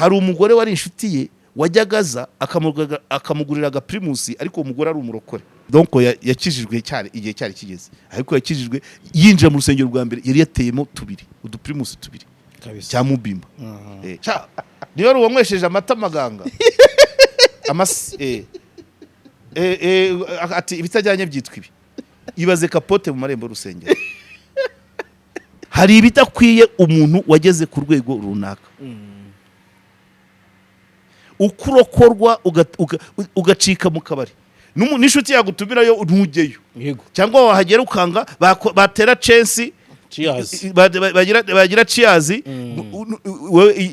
hari umugore wari inshuti ye wajyagaza akamugurira agaprimusi ariko umugore ari umurokore donc yakijijwe cyane igihe cyari kigeze ariko yakijijwe yinjira mu rusengero rwa mbere yari yateyemo tubiri uduprimusi tubiri cya mubimba niyo ruwamwesheje amata maganga ati ibitajyanye byitwa ibi ibaze kapote mu marembo rusengero hari ibitakwiye umuntu wageze ku rwego runaka ukurokorwa ugacika mu kabari n'inshuti yagutumirayo ntujyeyo cyangwa wahagera ukanga batera chance bagira ciyazi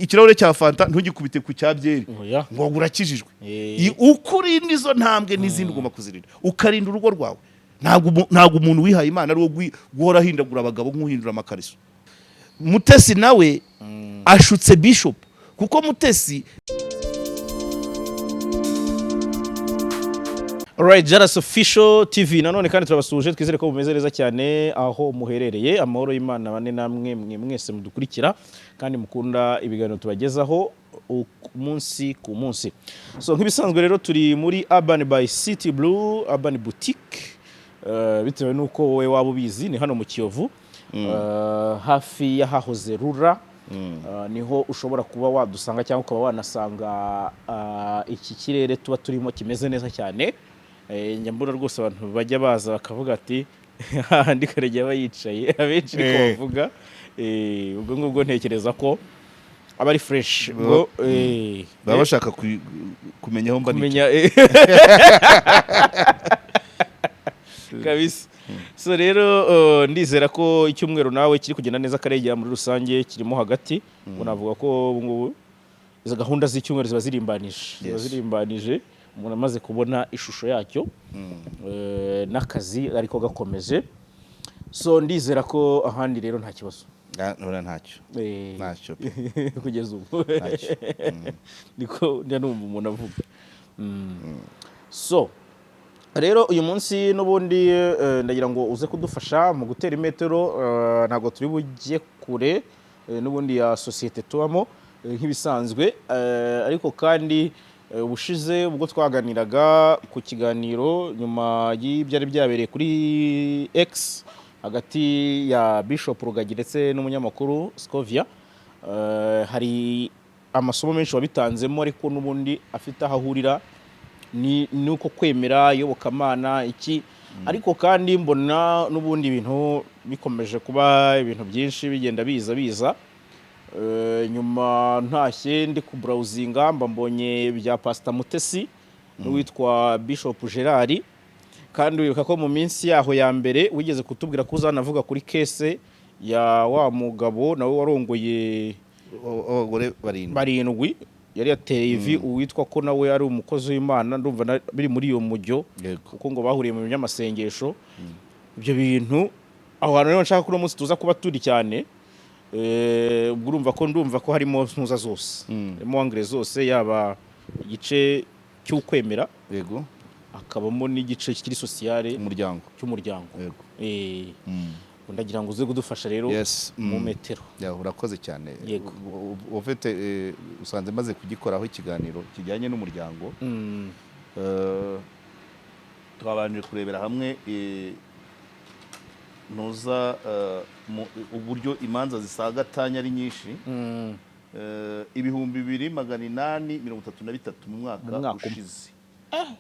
ikirahure cya fanta ntugikubite ku cyabyeri ngo urakijijwe ukurinda izo ntambwe n'izindi ugomba kuzirinda ukarinda urugo rwawe ntabwo umuntu wihaye Imana ari wo guhora ahindagura abagabo nk'uhindura amakariso Mutesi nawe ashutse bishop kuko Mutesi Alright, JALAS official TV nanone kandi turabasuje twizere ko bumeze neza cyane aho muherereye amahoro y'Imana bane namwe mwese mudukurikira kandi mukunda ibiganiro tubagezaho umunsi ku munsi. So nk'ibisanzwe rero turi muri Urban by City Blue Urban Boutique bitewe nuko wowe waba ubizi ni hano mu Kiyovu hafi y'ahahoze Rura niho ushobora kuba wadusanga cyangwa ukaba wanasanga iki kirere tuba turimo kimeze neza cyane. Nyambura rwose abantu bajya baza bakavuga ati handi Karegeya aba yicaye abenshi niko bavuga ubwo ngubwo ntekereza ko aba ari fresh ngo baba bashaka kumenya aho mbani kabisa. So rero ndizera ko icyumweru nawe kiri kugenda neza Karegeya muri rusange kirimo hagati ngo navuga ko ngubu izo gahunda z'icyumweru ziba zirimbanije umuntu amaze kubona ishusho yacyo n'akazi ariko gakomeje. So ndizera ko ahandi rero nta kibazo ntacyo kugeza ubu niko numva umuntu avuga. So rero uyu munsi n'ubundi ndagira ngo uze kudufasha mu gutera imetero ntabwo turi bujye kure n'ubundi ya societe tubamo nk'ibisanzwe ariko kandi ubushize ubwo twaganiraga ku kiganiro nyuma y'ibyari byabereye kuri X hagati ya Bishop Rugagi ndetse n'umunyamakuru Scovia hari amasomo menshi wabitanzemo ariko n'ubundi afite ahahurira nuko kwemera yobokamana iki ariko kandi mbona n'ubundi ibintu bikomeje kuba ibintu byinshi bigenda biza nyuma ntashye ndi ku browsinga mbonye bya Pastor Mutesi n'uwitwa Bishop Gerald kandi wibuka ko mu minsi yaho ya mbere wigeze kutubwira ko uzanavuga kuri case ya wa mugabo nawe warongoye abagore barindwi yari yateye ivi uwitwa ko nawe ari umukozi w'Imana ndumva biri muri iyo mujyo kuko ngo bahuriye mu by'amasengesho ibyo bintu aho hantu rero nshaka ko umunsi tuza kuba turi cyane urumva ko harimo ntuza zose harimo angre zose yaba igice cy'ukwemera yego akabamo n'igice kiri sociale cy'umuryango yego ndagira ngo uze kudufasha rero mu metero urakoze cyane yego ufite usanze maze kugikoraho ikiganiro kijyanye n'umuryango twabanje kurebera hamwe nuza uburyo imanza zisagatanya ari nyinshi 2833 mu mwaka ushize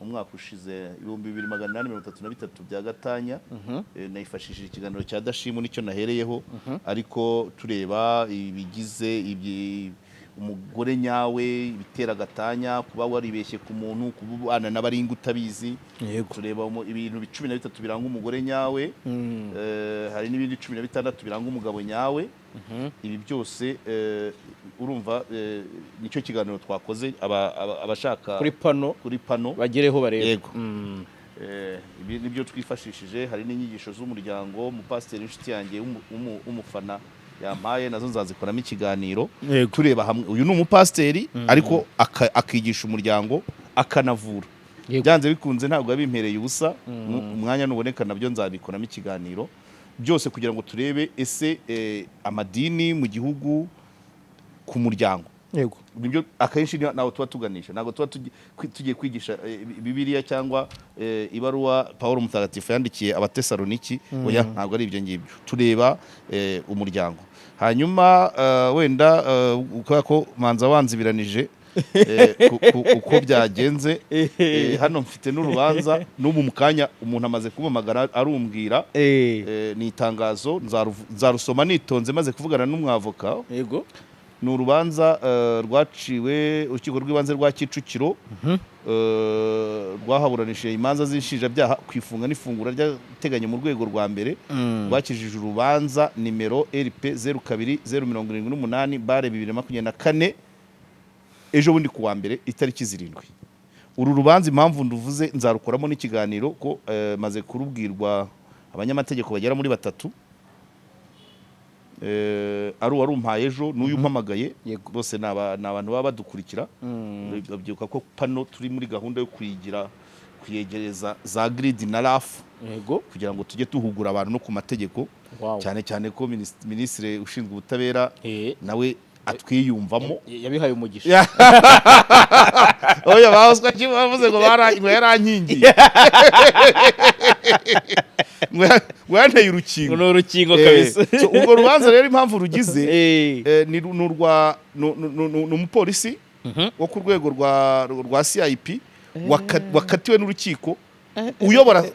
umwaka ushize 2833 bya gatanya nayifashishije ikiganiro cya Dashimu nicyo nahereyeho ariko tureba ibigize umugore nyawe bitera gatanya kuba waribeshye ku muntu kubana n'abaringa utabizi tureba ibintu 13 biranga umugore nyawe hari n'ibindi 16 biranga umugabo nyawe ibi byose urumva nicyo kiganiro twakoze abashaka kuri pano bagereho bareba yego ibi nibyo twifashishije hari n'inyigisho z'umuryango mu pastor inshuti yanjye umufana yampaye nazo nzazikoramo ikiganiro tureba hamwe uyu ni umupasteri ariko akigisha umuryango akanavura byanze bikunze ntabwo yabimpereye ubusa umwanya nuboneka nabyo nzabikoramo ikiganiro byose kugira ngo turebe ese amadini mu gihugu ku muryango yego nibyo akenshi nawe tuba tuganisha, ntabwo tuba tugiye kwigisha Bibiliya cyangwa ibaruwa Pawulo Mutagatifu yandikiye Abatesaloniki, oya ntabwo ari ibyo ngibyo, tureba umuryango. Hanyuma wenda kubera ko manza wanzibiranije uko byagenze, hano mfite n'urubanza n'ubu mu kanya umuntu amaze kumamagara arumbwira, ni itangazo nzarusoma nitonze maze kuvugana n'umwavoka. yego ni urubanza rwaciwe urukiko rw'ibanze rwa Kicukiro, rwahaburanishije imanza z'inshinjabyaha ku ifunga n'ifungura ry'ateganya mu rwego rwa mbere, rwakijije urubanza nimero RP 02-078 bare 2024 ejo bundi ku wa mbere itariki 7. Uru rubanza impamvu nduvuze nzarukoramo n'ikiganiro ko maze kurubwirwa abanyamategeko bagera muri 3, ari uwarumpaye ejo n'uyu mpamagaye, bose ni abantu baba badukurikira. Babyuka ko pano turi muri gahunda yo kuyegereza za grid na RAF, kugira ngo tujye tuhugura abantu no ku mategeko, cyane cyane ko minisitiri ushinzwe ubutabera nawe atwiyumvamo, yabihaye umugisha. Oya bahozwa kibavuze ngo yarankingiye. Mwanteye urukingo. No rukingo kabisa. So ubwo rubanza rero impamvu rugize ni umupolisi wo ku rwego rwa CIP wakatiwe n'urukiko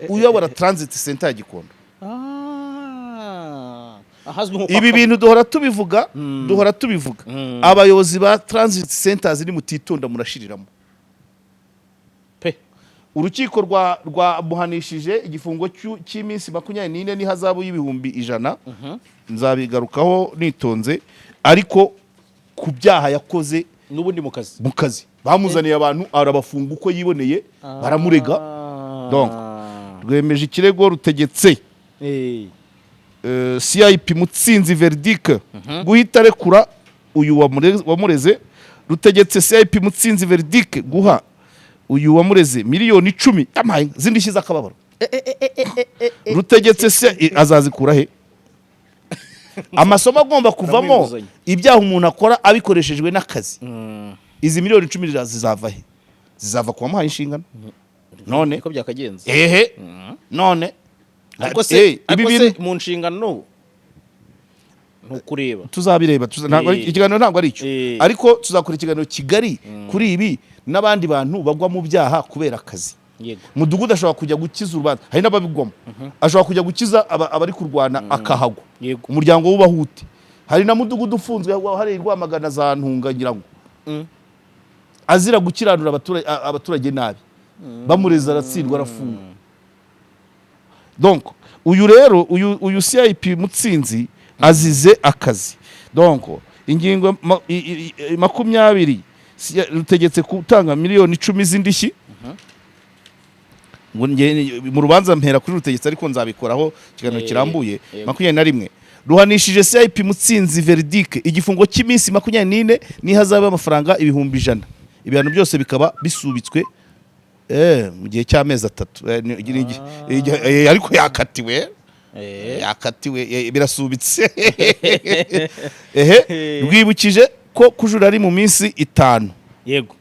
uyobora transit center ya Gikondo. Ibi bintu duhora tubivuga abayobozi ba transit centers ni mutitonda murashiriramo. Urukiko rwamuhanishije igifungo cy'iminsi 24 n'ihazabu y'ibihumbi 100. Nzabigarukaho nitonze, ariko ku byaha yakoze n'ubundi mu kazi bamuzaniye abantu arabafunga uko yiboneye, baramurega. Donc rwemeje ikirego rutegetse CIP Mutsinzi verdict guhita rekura uyu wamureze. Rutegetse CIP Mutsinzi verdict guha uyu wamureze miliyoni 10 y'amaye zindishyi z'akababaro. Rutegetse se azazikura he? Amasomo agomba kuvamo ibyaha umuntu akora abikoreshejwe n'akazi. Izi miliyoni 10 zizava he? Zizava kwa muhaye inshingano. None ko byakagenze. None ariko se mu nshingano ntukureba, tuzabireba ikiganiro ntabwo ari icyo, ariko tuzakora ikiganiro kigari kuri ibi n'abandi bantu bagwa mu byaha kubera akazi. Mudugudu ashobora kujya gukiza urubanza, hari n'ababigwamo, ashobora kujya gukiza abari kurwana akahagwa, umuryango w'ubahute. Hari na mudugudu ufunzwe hari Rwamagana za Ntunga ngira ngo azira gukiranura abaturage nabi, bamureza aratsindwa arafungwa. Donc uyu rero uyu CIP Mutsinzi azize akazi. Donc ingingo 20 rutegetse gutanga miliyoni 10 z'indishyi. Mu rubanza mpera kuri rutegetse, ariko nzabikoraho ikiganiro kirambuye. 21 ruhanishije CIP Mutsinzi verdict igifungo cy'iminsi 24 n'ihazabu y'amafaranga ibihumbi 100. Ibintu byose bikaba bisubitswe mu gihe cy'amezi 3, ariko yakatiwe birasubitse. Rwibukije ko kujura ari mu minsi 5. Yego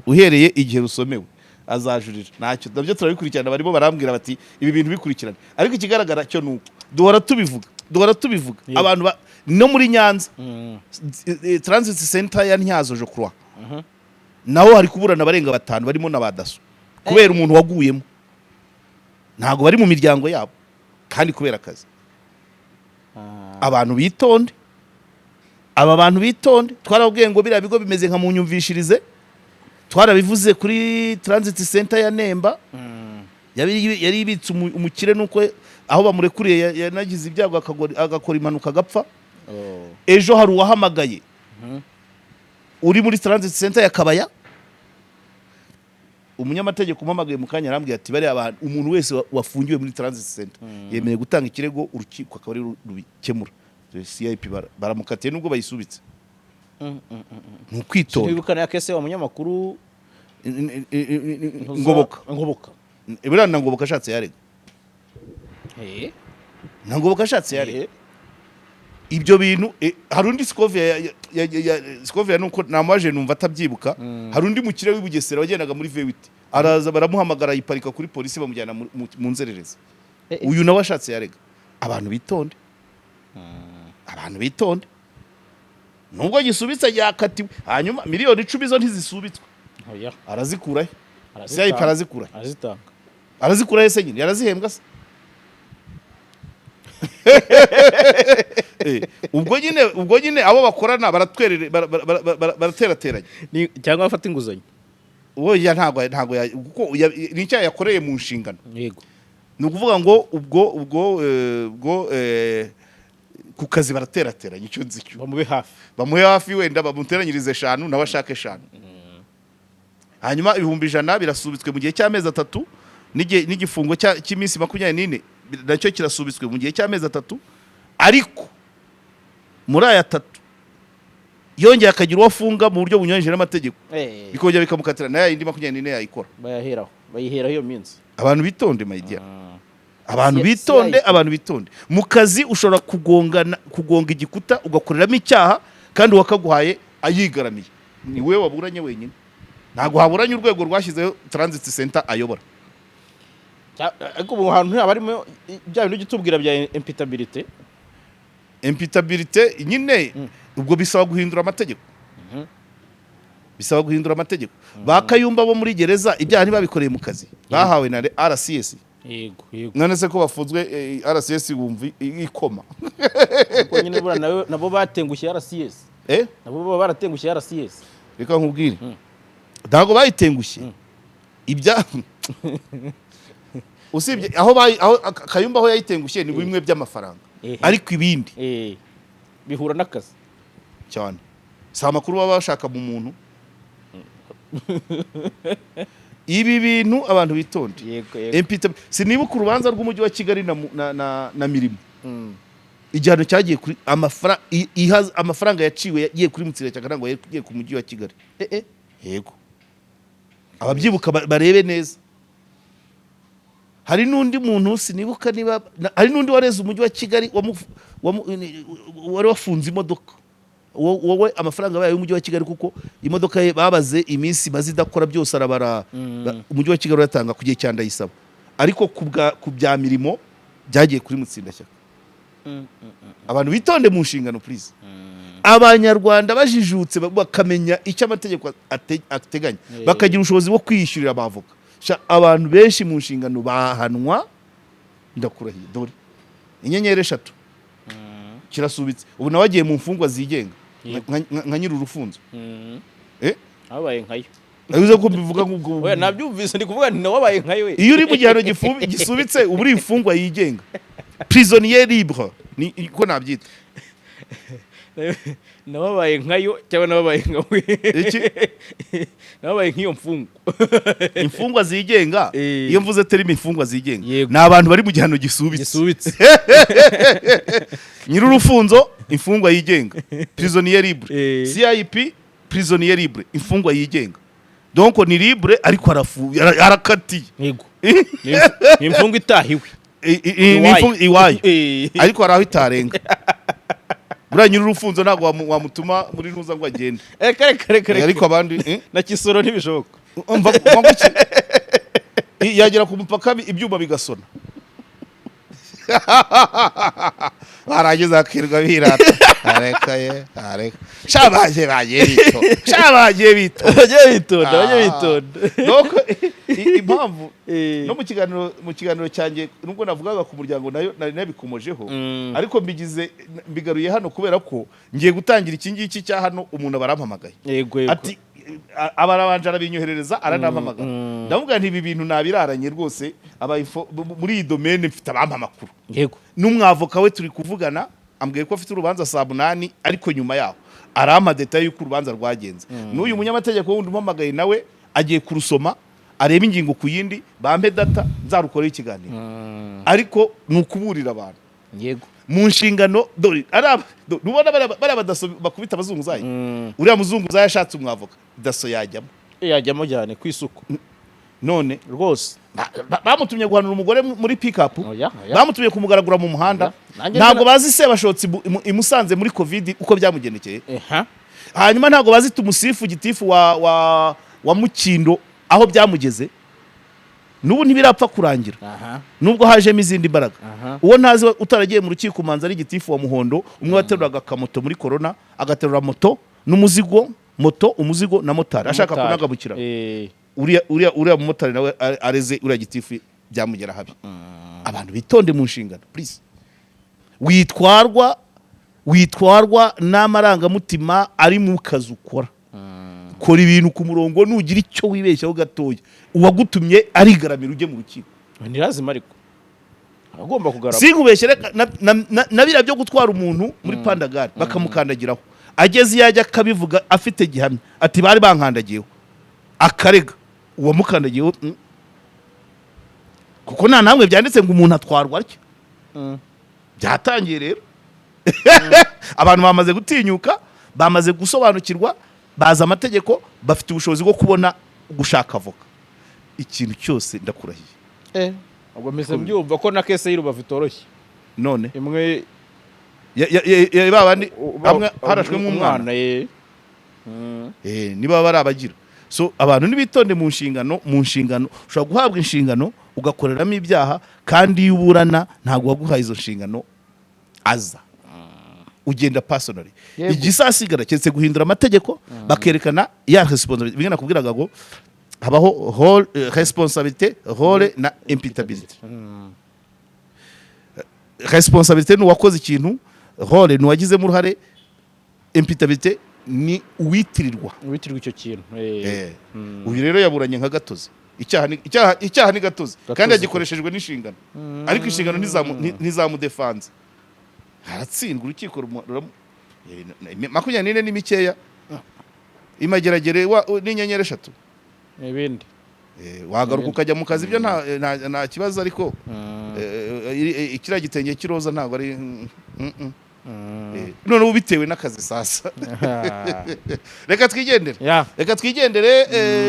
uhereye igihe rusomewe azajurira. Ntacyo nabyo turabikurikirana, barimo barambwira bati ibi bintu bikurikirana, ariko ikigaragara cyo nuko duhora tubivuga abantu no muri Nyanza transit center ya Ntyazo je croix naho hari kuburana barenga 5 barimo n'abadaso kubera umuntu waguyemo, ntago bari mu miryango yabo kandi kubera akazi. Abantu bitonde, aba bantu bitonde. Twarabwiye ngo biriya bigo bimeze nka munyumvishirize, twarabivuze kuri transit center ya Nemba. Yari ibitse umukire nuko aho bamurekuriye yanagize ibyago agakora impanuka agapfa. Ejo hari uwahamagaye uri muri transit center ya Kabaya, umunyamategeko umamagaye mu kanya arambwiye ati bari abantu umuntu wese wafungiwe muri transit center yemereye gutanga ikirego, urukiko akaba ari rubikemura. CIP baramukatiye nubwo bayisubitse. Ntukwitonda. Nibukana ya kese wa munyamakuru Ngoboka. Ibura na Ngoboka ashatse yarega. Na Ngoboka ashatse yarega. ibyo bintu hari undi Scovia nuko namaje numva atabyibuka hari undi mukire w'Ibugesera wagendaga muri V8 araza baramuhamagara yiparika kuri polisi bamujyana mu nzererezi uyu nawe ashatse yarega abantu bitonde nubwo gisubitse yakatiwe hanyuma miliyoni 10 zo ntizisubitswe arazikurahe CYP arazikurahe se nyine yarazihembwa se ubwo nyine abo bakorana baraterateranya cyangwa bafata inguzanyo oya ntago kuko nicyo yakoreye mu nshingano yego ni ukuvuga ngo ubwo ku kazi baraterateranya icyo nzi cyo bamuhe hafi wenda bamuteranyirize 5 nawe ashake 5 hanyuma 100,000 birasubitswe mu gihe cy'amezi 3 n'igifungo cy'iminsi 24 nacyo kirasubitswe mu gihe cy'amezi 3 ariko muri aya 3 yongeye akagira uwafunga mu buryo bunyuranyije n'amategeko bikongera bikamukatira nayo indi 24 yayikora bayiheraho iyo minsi abantu bitonde mayidya abantu bitonde mu kazi ushobora kugonga igikuta ugakoreramo icyaha kandi wakaguhaye ayigaramiye ni wewe waburanye wenyine ntago haburanye urwego rwashyizeho transit center ayobora ariko ubu hantu abarimo bya bintu gitubwira bya imputabilité nyine ubwo bisaba guhindura amategeko bakayumba bo muri gereza ibyaha ntibabikoreye mu kazi bahawe na RCS yego none se ko bafunzwe RCS bumva ikoma kuko nyine bura nabo batengushye RCS nabo baratengushye RCS reka nkubwire ntago bayitengushye ibya usibye aho kayumba aho yayitengushye ni bimwe by'amafaranga ariko ibindi bihura n'akazi cyane sa makuru baba bashaka mu muntu ibi bintu abantu bitonde sinibuka urubanza rw'umujyi wa Kigali na Mirimo igihano cyagiye kuri amafaranga yaciwe yagiye kuri Mutsira cyangwa ngo yagiye ku mujyi wa Kigali yego ababyibuka barebe neza hari n'undi muntu sinibuka niba hari n'undi wareze umujyi wa Kigali wari wafunze imodoka wowe amafaranga bayaye umujyi wa Kigali kuko imodoka ye babaze iminsi bazidakora byose arabara umujyi wa Kigali uratanga kugiye cyanda yisaba ariko ku bya Mirimo byagiye kuri Mutsindashyaka abantu bitonde mu nshingano please abanyarwanda bajijutse bakamenya icyo amategeko ateganya bakagira ubushobozi bwo kwiyishyurira abavoka abantu benshi mu nshingano bahanwa ndakurahiye dore inyenyeri 3 kirasubitse ubu nawe agiye mu mfungwa zigenga nka nyiri urufunzo abaye nkayo abize ko mbivuga nk'ubwo oya nabyumvise ndi kuvuga ni nawabaye nkayo we iyo uri mu gihano gisubitse ubu uri imfungwa yigenga prisonnier libre ni ko nabyita nababaye nkayo cyangwa nababaye nkawe iki nababaye nk'iyo mfungwa imfungwa zigenga iyo mvuze terime imfungwa zigenga ni abantu bari mu gihano gisubitse nyiri urufunzo imfungwa yigenga prisonnier libre CIP prisonnier libre imfungwa yigenga donc ni libre ariko arakatiye yego ni imfungwa itahiwe ni imfungwa iwayo ariko araho itarenga buriya nyiri urufunzo ntabwo wamutuma muri ntuza ngo agende kare ariko abandi na Kisoro ntibishoboka yagera ku mupaka ibyuma bigasona barageza akirwa birata areka shabagiye bitonda impamvu no mu kiganiro cyanjye nubwo navugaga ku muryango nayo nari nabikomojeho ariko mbigaruye hano kubera ko ngiye gutangira iki ngiki cya hano umuntu barampamagaye ati abarabanje arabinyoherereza aranampamagara ndavuga nti ibi bintu nabiraranye rwose muri iyi domaine mfite abampamakuru yego n'umwavoka we turi kuvugana ambwiye ko afite urubanza saa 8 ariko nyuma yaho arama detail y'uko urubanza rwagenze n'uyu munyamategeko wundi umpamagaye nawe agiye kurusoma areba ingingo ku yindi bampe data nzarukoreye ikiganiro ariko nukuburira abantu yego mu nshingano dore nubona bari bakubita abazunguzayi uriya muzunguzayi yashatse umwavoka daso yajyamo cyane ku isuku none rwose bamutumye guhanura umugore muri pick up oya bamutumye kumugaragura mu muhanda ntabwo bazi sebashotsi imusanze muri covid uko byamugenekeye hanyuma ntabwo bazi tumusifu gitifu wa Mukindo aho byamugeze nubu ntibirapfa kurangira nubwo hajemo izindi mbaraga uwo ntazi utaragiye mu rukiko manza ari gitifu wa Muhondo umwe wateruraga akamoto muri corona agaterura moto n'umuzigo moto umuzigo na motari ashaka kunagabukira uriya mumotari nawe areze uriya gitifu byamugera habi abantu bitonde mu nshingano please witwarwa n'amarangamutima ari mu kazi ukora kora ibintu ku murongo nugira icyo wibeshyaho gatoya uwagutumye arigaramira ujye mu rukiko ni lazima ariko agomba kugarama sinkubeshyere nabira byo gutwara umuntu muri pandagari bakamukandagiraho ageze yajya akabivuga afite gihamya ati bari bankandagiyeho akarega uwamukandagiyeho kuko nta namwe byanditse ngo umuntu atwarwa atyo byatangiye rero abantu bamaze gutinyuka bamaze gusobanukirwa baza amategeko bafite ubushobozi bwo kubona gushaka avoka ikintu cyose ndakurahiye ubwo meze mbyumva ko na kese y'Urubavu itoroshye none imwe babandi amwe harashwe nk'umwana niba bari abagira so abantu nibitonde mu nshingano ushobora guhabwa inshingano ugakoreramo ibyaha kandi iyo uburana ntabwo waguhaye izo nshingano aza ugenda personally igisasigara cyetse guhindura amategeko bakerekana ya responsibility bingana kubwiraga ngo habaho responsabilité rôle na imputabilité responsabilité ni uwakoze ikintu rôle ni uwagizemo uruhare imputabilité ni uwitirirwa icyo kintu uyu rero yaburanye nka gatozi icyaha ni gatozi kandi yagikoreshejwe n'inshingano ariko inshingano ntizamudefanze haratsindwa urukiko 24 ni mikeya imageragere n'inyenyeri 3 n'ibindi wagaruka ukajya mu kazi ibyo nta kibazo ariko ikira gitenge kiroza ntabwo ari none ubu bitewe n'akazi sasa reka twigendere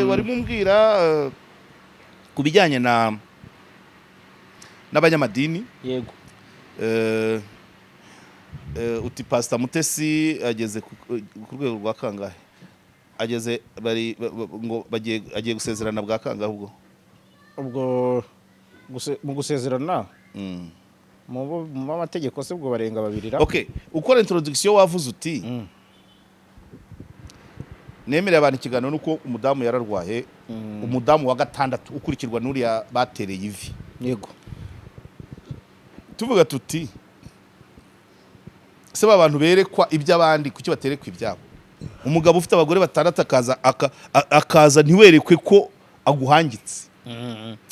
wari mumbwira ku bijyanye n'abanyamadini yego uti Pastor Mutesi ageze ku rwego rwa kangahe ageze ngo agiye gusezerana bwa kangahe ubwo mu gusezerana mu mategeko se bwo barenga babirira okay ukora introduction wavuze uti nemerera abantu ikiganiro nuko umudamu yararwaye umudamu wa gatandatu ukurikirwa n'uriya batereye ivi yego tuvuga tuti se abantu berekwa iby'abandi kuki baterekwa ibyabo umugabo ufite abagore batandatu akaza ntiwerekwe ko aguhangitse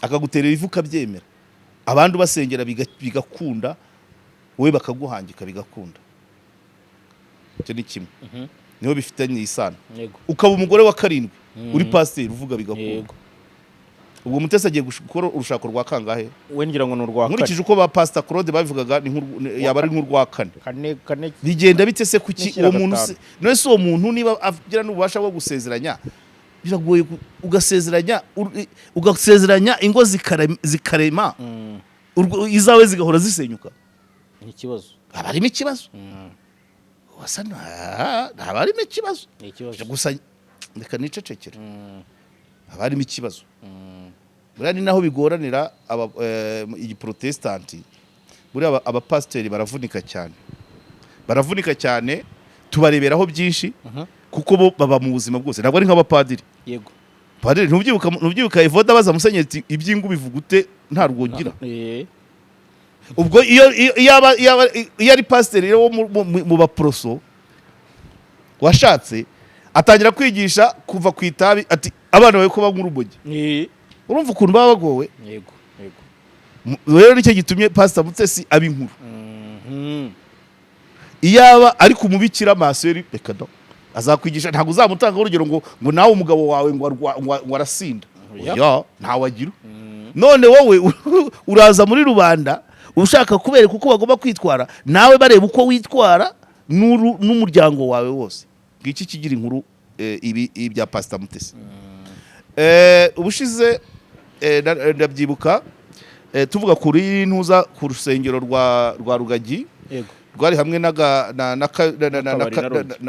akaguterera ivu ukabyemera abandi basengera bigakunda wowe bakaguhangika bigakunda icyo ni kimwe niho bifitanye isano ukaba umugore wa karindwi uri pasiteri uvuga bigakunda ubwo Mutesi agiye gukora urushako rwa kangahe we ngira ngo n'urwa kane nkurikije uko ba Pastor Claude babivugaga yaba ari nk'urwa kane bigenda bite se kuki uwo muntu none se uwo muntu niba agira n'ububasha bwo gusezeranya biragoye ugasezeranya ingo zikarema izawe zigahora zisenyuka ni ikibazo abarimo ikibazo wasa ntabarimo ikibazo gusa reka nicecekere abarimo ikibazo buriya ni naho bigoranira igiprotestanti buriya abapasiteri baravunika cyane tubareberaho byinshi kuko bo baba mu buzima bwose ntabwo ari nk'abapadiri yego padiri ntubyibuka Evoda baza musenyeri iby'ingu bivuga ute nta rwogira ubwo iyo ari pasiteri wo mu baporoso washatse atangira kwigisha kuva ku itabi ati abana bawe ko banywa urumogi urumva ukuntu baba bagowe yego rero nicyo gitumye Pastor Mutesi aba inkuru iyaba ari kumubikira maseri reka do azakwigisha ntabwo uzamutanga urugero ngo nawe umugabo wawe ngo arasinda ntawagira none wowe uraza muri rubanda ushaka kubereka uko bagomba kwitwara nawe bareba uko witwara n'umuryango wawe wose ngiki kigira inkuru ibi bya Pastor Mutesi ubushize ndabyibuka tuvuga kuri ntuza ku rusengero rwa Rugagi rwari hamwe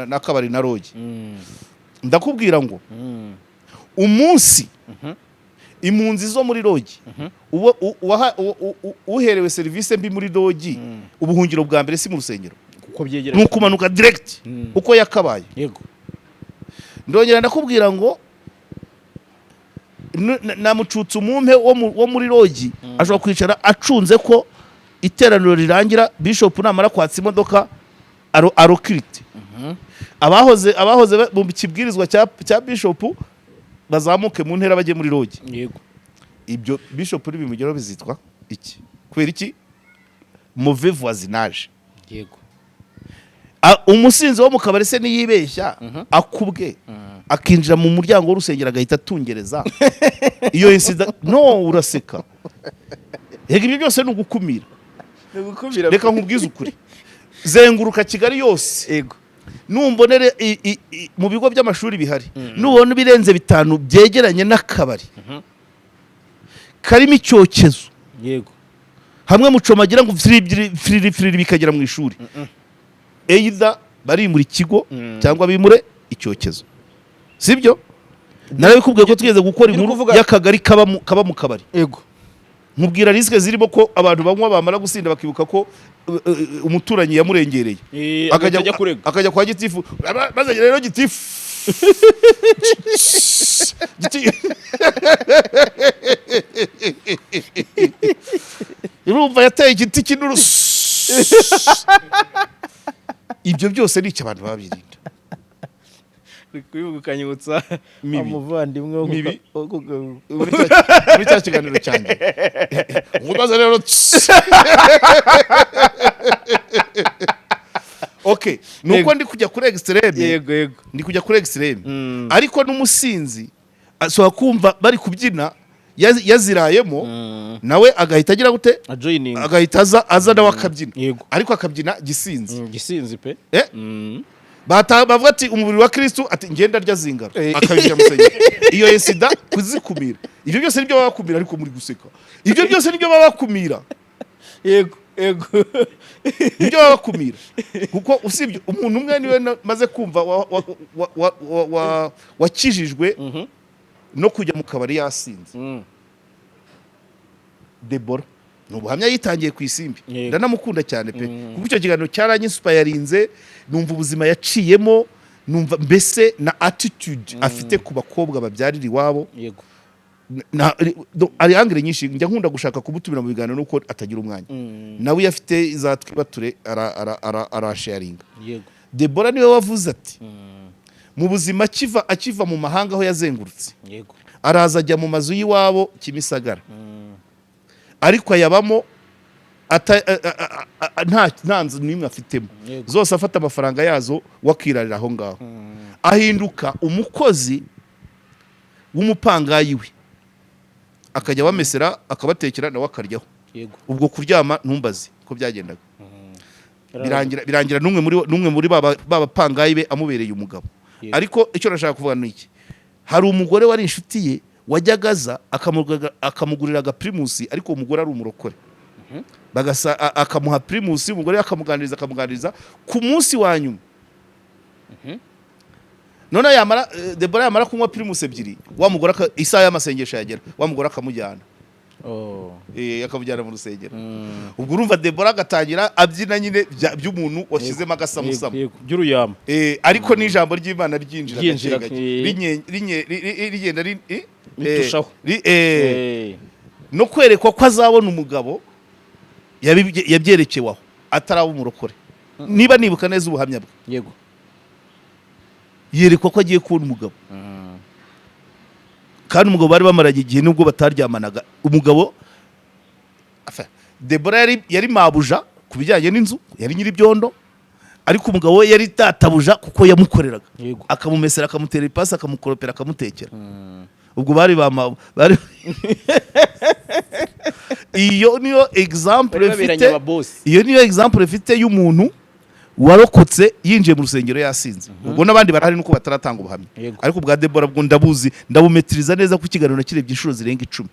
n'akabari na rogi ndakubwira ngo umunsi impunzi zo muri rogi uherewe serivisi mbi muri rogi ubuhungiro bwa mbere si mu rusengero ni ukumanuka direct uko yakabaye ndongera ndakubwira ngo namucutse umumpe wo muri rogi ashobora kwicara acunze ko iteraniro rirangira bishop namara kwatsa imodoka arokirite abahoze mu kibwirizwa cya bishop bazamuke mu ntera bajye muri rogi ibyo bishop n'ibimugeraho bizitwa iki kubera iki mauvais voisinage umusinzi wo mu kabari se niyibeshya akubwe akinjira mu muryango w'urusengero agahita atungereza iyo insida no uraseka yego ibyo byose ni ugukumira reka nkubwize ukuri zenguruka Kigali yose numbonere mu bigo by'amashuri bihari nubona birenze 5 byegeranye n'akabari karimo icyokezo hamwe mucomagira ngo firiri bikagera mu ishuri either bari muri kigo cyangwa bimure icyokezo sibyo narabikubwiye ko twigeze gukora inkuru y'akagari kaba mu kabari nkubwira riske zirimo ko abantu banywa bamara gusinda bakibuka ko umuturanyi yamurengereye akajya kwa gitifu maze rero gitifu irumva yateye igiti cy'inturusu ibyo byose ni abantu babirinda kuyibukanyutsa amuvandimwe muri cya kiganiro cyanjye umubaza rero okay nuko ndi kujya kuri extreme ndi kujya kuri extreme ariko n'umusinzi ashobora kumva bari kubyina yazirayemo nawe agahita agira gute agahita aza nawe akabyina ariko akabyina gisinzi pe bavuga ati umubiri wa Kristo ati ngenda rya zingaro akabijya musenya iyo insida kuzikumira ibyo byose nibyo babakumira ariko muri guseka ibyo byose nibyo babakumira nibyo babakumira kuko usibye umuntu umwe niwe maze kumva wakijijwe no kujya mu kabari yasinze Deborah nubuhamya yitangiye ku isimbi ndanamukunda cyane pe kuko icyo kiganiro cyaranyinspirinze numva ubuzima yaciyemo numva mbese na attitude afite ku bakobwa babyarira iwabo ari angre nyinshi njya nkunda gushaka kumutumira mu biganiro nuko atagira umwanya nawe yafite zatwibature arasharinga Deborah niwe wavuze ati mu buzima akiva mu mahanga aho yazengurutse araza ajya mu mazu y'iwabo Kimisagara ariko ayabamo nta nzu n'imwe afitemo zose afata amafaranga yazo wakirarira aho ngaho ahinduka umukozi w'umupangayi we akajya bamesera akabatekera nawe akaryaho ubwo kuryama ntumbaze ko byagendaga birangira n'umwe muri babapangayi be amubereye umugabo ariko icyo nashaka kuvuga ni iki hari umugore wari inshuti ye wajyagaza akamugurira agaprimusi ariko umugore ari umurokore akamuha primusi umugore akamuganiriza ku munsi wa nyuma none Deborah yamara kunywa primusi ebyiri wa mugore isaha y'amasengesho yagera wa mugore akamujyana akamujyana mu rusengero ubwo urumva Deborah agatangira abyina nyine by'umuntu washyizemo agasamusamo by'uruyama ariko n'ijambo ry'Imana ryinjira rigenda ritushaho no kwerekwa ko azabona umugabo yabyerekewaho ataraba umurokore niba nibuka neza ubuhamya bwe yerekwa ko agiye kubona umugabo kandi umugabo bari bamaranye igihe nubwo bataryamanaga umugabo Deborah yari mabuja ku bijyanye n'inzu yari nyiri byondo ariko umugabo we yari databuja kuko yamukoreraga akamumesera akamutera ipasi akamukoropera akamutekera ubwo bari iyo niyo example ifite y'umuntu warokotse yinjiye mu rusengero yasinze ubwo nabandi barahari nuko bataratanga ubuhamya ariko bwa Deborah bwo ndabuzi ndabumetiriza neza ku kiganiro nakirebye inshuro zirenga 10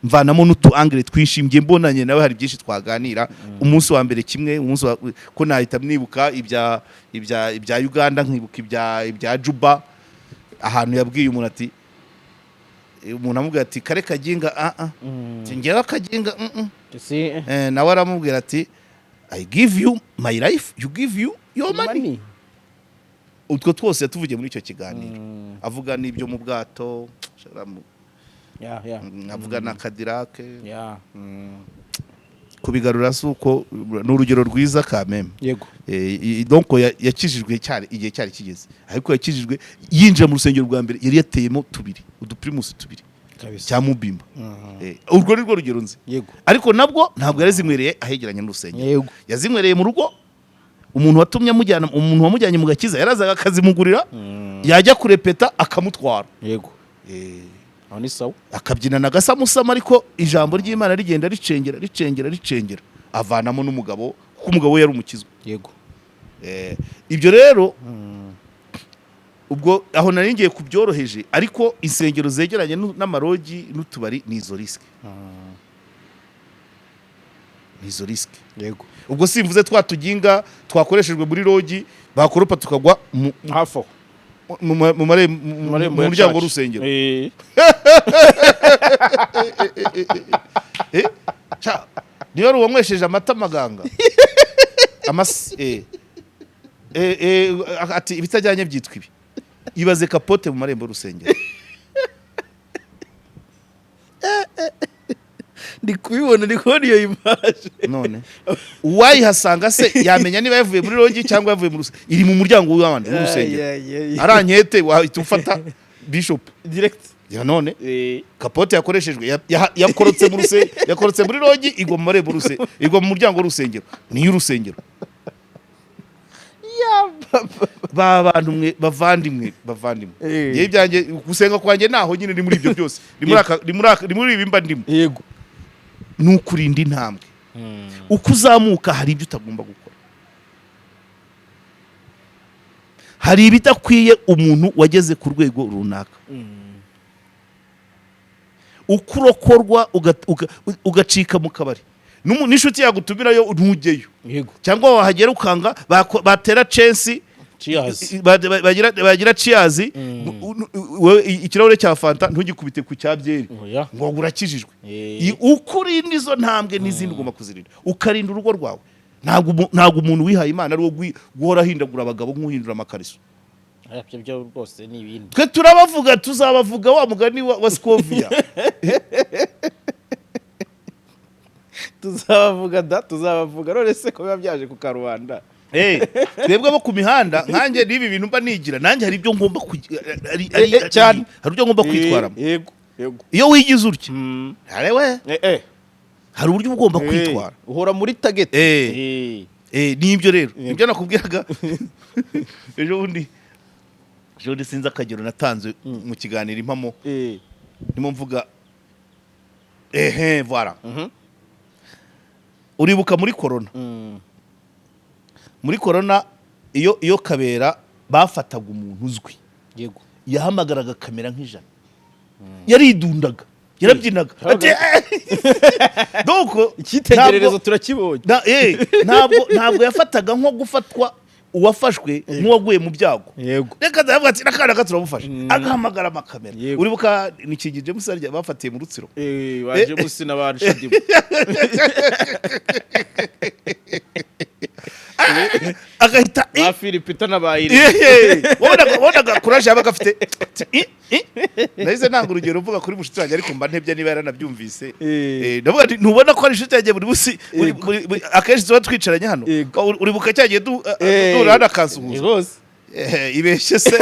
mvanamo n'utu angle twinshimye mbonanye nawe hari byinshi twaganira umunsi wa mbere kimwe umunsi ko nahita mnibuka ibya Uganda nkibuka ibya Juba ahantu yabwiye umuntu ati umuntu amubwira ati kare kaginga ngera kaginga nawe aramubwira ati I give you my life you give you your money utwo twose yatuvugiye muri icyo kiganiro avuga n'ibyo mu bwato avuga na Cadillac kubigarura suko n'urugero rwiza kameme yego donc yakijijwe cyane igihe cyari kigeze ariko yakijijwe yinjira mu rusengero rwa mbere yari yateyemo tubiri uduprimus tubiri cya Mubimba urwo ni rwo rugero nzi ariko nabwo ntabwo yari zimwereye ahegeranye n'urusengero yazimwereye mu rugo umuntu watumye amujyana umuntu wamujyanye mu gakiza yarazaga akazimugurira yajya kurepeta akamutwara yego aho ni sawa akabyina na gasamusama ariko ijambo ry'Imana rigenda ricengera avanamo n'umugabo kuko umugabo yari umukizwa yego ibyo rero ubwo aho nari ngiye kubyoroheje ariko insengero zegeranye n'amarogi n'utubari nizo risk yego ubwo simvuze twatuginga twakoreshejwe muri rogi bakoropa tukagwa hafo mu muryango w'urusengero niyo ari uwanywesheje amata amaganga ati ibitajyanye byitwa ibi ibaze kapote mu marembo y'urusengero ndi kubibona ndi kubona iyo image none uwayihasanga se yamenya niba yavuye muri rogi cyangwa yavuye mu rusengero iri mu muryango w'abandi w'urusengero arankete wahita ufata bishop direct ya none kapote yakoreshejwe yakorotse muri rogi igwa mu marembo y'urusengero igwa mu muryango w'urusengero ni y'urusengero bantu mwe bavandimwe yewe byanjye gusenga kwanjye naho nyine ni muri ibyo byose ni muri ibimba ndimo yego nukurinda intambwe uko uzamuka hari ibyo utagomba gukora hari ibidakwiye umuntu wageze ku rwego runaka ukurokorwa ugacika mu kabari n'inshuti yagutumirayo ntujyeyo cyangwa wahagera ukanga batera chance bagira ciyazi ikirahure cya fanta ntugikubite ku cyabyeri ngo urakijijwe ukurinda izo ntambwe n'izindi ugomba kuzirinda ukarinda urugo rwawe ntabwo umuntu wihaye Imana ari wo guhora ahindagura abagabo nk'uhindura amakariso byo rwose ni ibindi twe turabavuga tuzabavuga wa mugani wa Scovia tuzabavuga none se ko biba byaje ku karubanda twebwe bo ku mihanda nkanjye n'ibi bintu mba nigira nanjye hari ibyo ngomba cyane hari ibyo ngomba kwitwaramo yego iyo wigize utya hari uburyo ugomba kwitwara uhora muri target n'ibyo rero ibyo nakubwiraga ejo bundi sinzi akagero natanze mu kiganiro impamo ndimo mvuga voilà uribuka muri corona iyo Kabera bafataga umuntu uzwi yego yahamagaraga kamera nk'ijana yaridundaga yarabyinaga donc icyitegererezo turakibonye ntabwo yafataga nko gufatwa uwafashwe nk'uwaguye mu byago reka ndavuga ati nakana gaturabufasha agahamagara amakamera uribuka nikigije musarya bafatiye mu rutsiro baje musina barishadimu agahita Philipita nabayire wonaga courage abagafite nahise nanga urugero uvuga kuri mushiti wanjye ariko mba ntebya niba yaranabyumvise ndavuga ati ntubona ko ari shiti yanjye buri busi akenshi tuba twicaranye hano uribuka cyagiye durana kansuhuza ibeshye se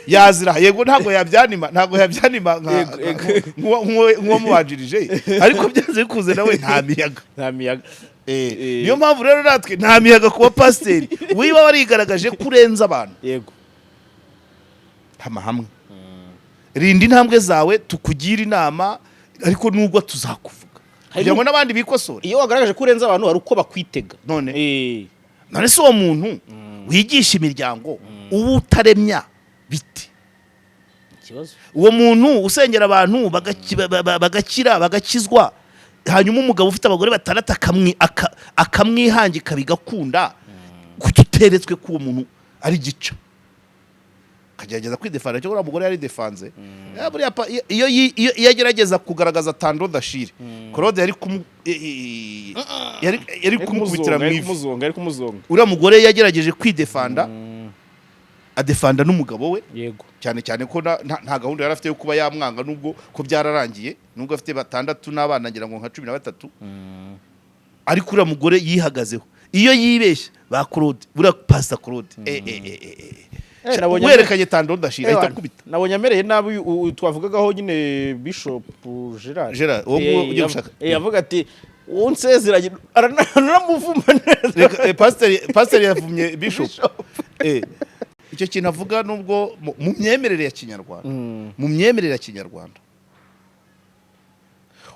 yazira yego ntabwo yabyanima nk'uwo mubanjirije ariko byanze bikuze nawe nta miyaga niyo mpamvu rero natwe nta miyaga kuba pasiteri wiba warigaragaje kurenza abantu yego hamwe rinda intambwe zawe tukugira inama ariko nubwo tuzakuvuga kugira ngo n'abandi bikosore iyo wagaragaje kurenza abantu hari uko bakwitega none none se uwo muntu wigisha imiryango uba utaremya biti uwo muntu usengera abantu bagakira bagakizwa hanyuma umugabo ufite abagore batandatu akamwihangika bigakunda kututeretswe ko uwo muntu ari gica kagerageza kwidefanda cyo umugore yari defanze iyo yagerageza kugaragaza tando dashire Claude yari kumukubitira mu ivi uriya mugore yagerageje kwidefanda adefanda n'umugabo we yego cyane cyane ko nta gahunda yari afite yo kuba yamwanga nubwo ko byararangiye nubwo afite batandatu n'abana ngira ngo nka 13 ariko uriya mugore yihagazeho iyo yibeshya ba Claude buriya Pastor Claude werekanye tando dashira ahita kubita nabonye amereye nabi twavugagaho nyine Bishop Gerald yavuga ati unsezeranye aranamuvuma neza pastor yavumye Bishop icyo kintu avuga nubwo mu myemerere ya Kinyarwanda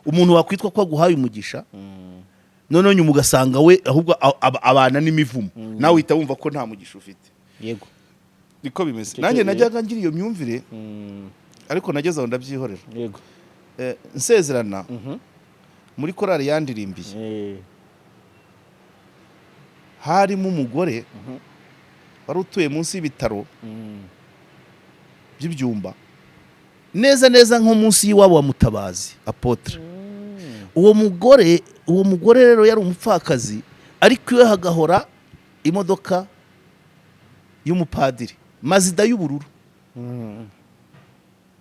umuntu wakwitwa ko aguhaye umugisha none nyuma ugasanga we ahubwo abana n'imivumo nawe uhita wumva ko nta mugisha ufite yego niko bimeze nanjye najyaga ngira iyo myumvire ariko nageze aho ndabyihorera yego nsezerana muri korali yandirimbiye harimo umugore wari utuye munsi y'ibitaro by'ibyumba neza nko munsi y'iwabo wa Mutabazi Apotre uwo mugore rero yari umupfakazi ariko iwe hagahora imodoka y'umupadiri Mazida y'ubururu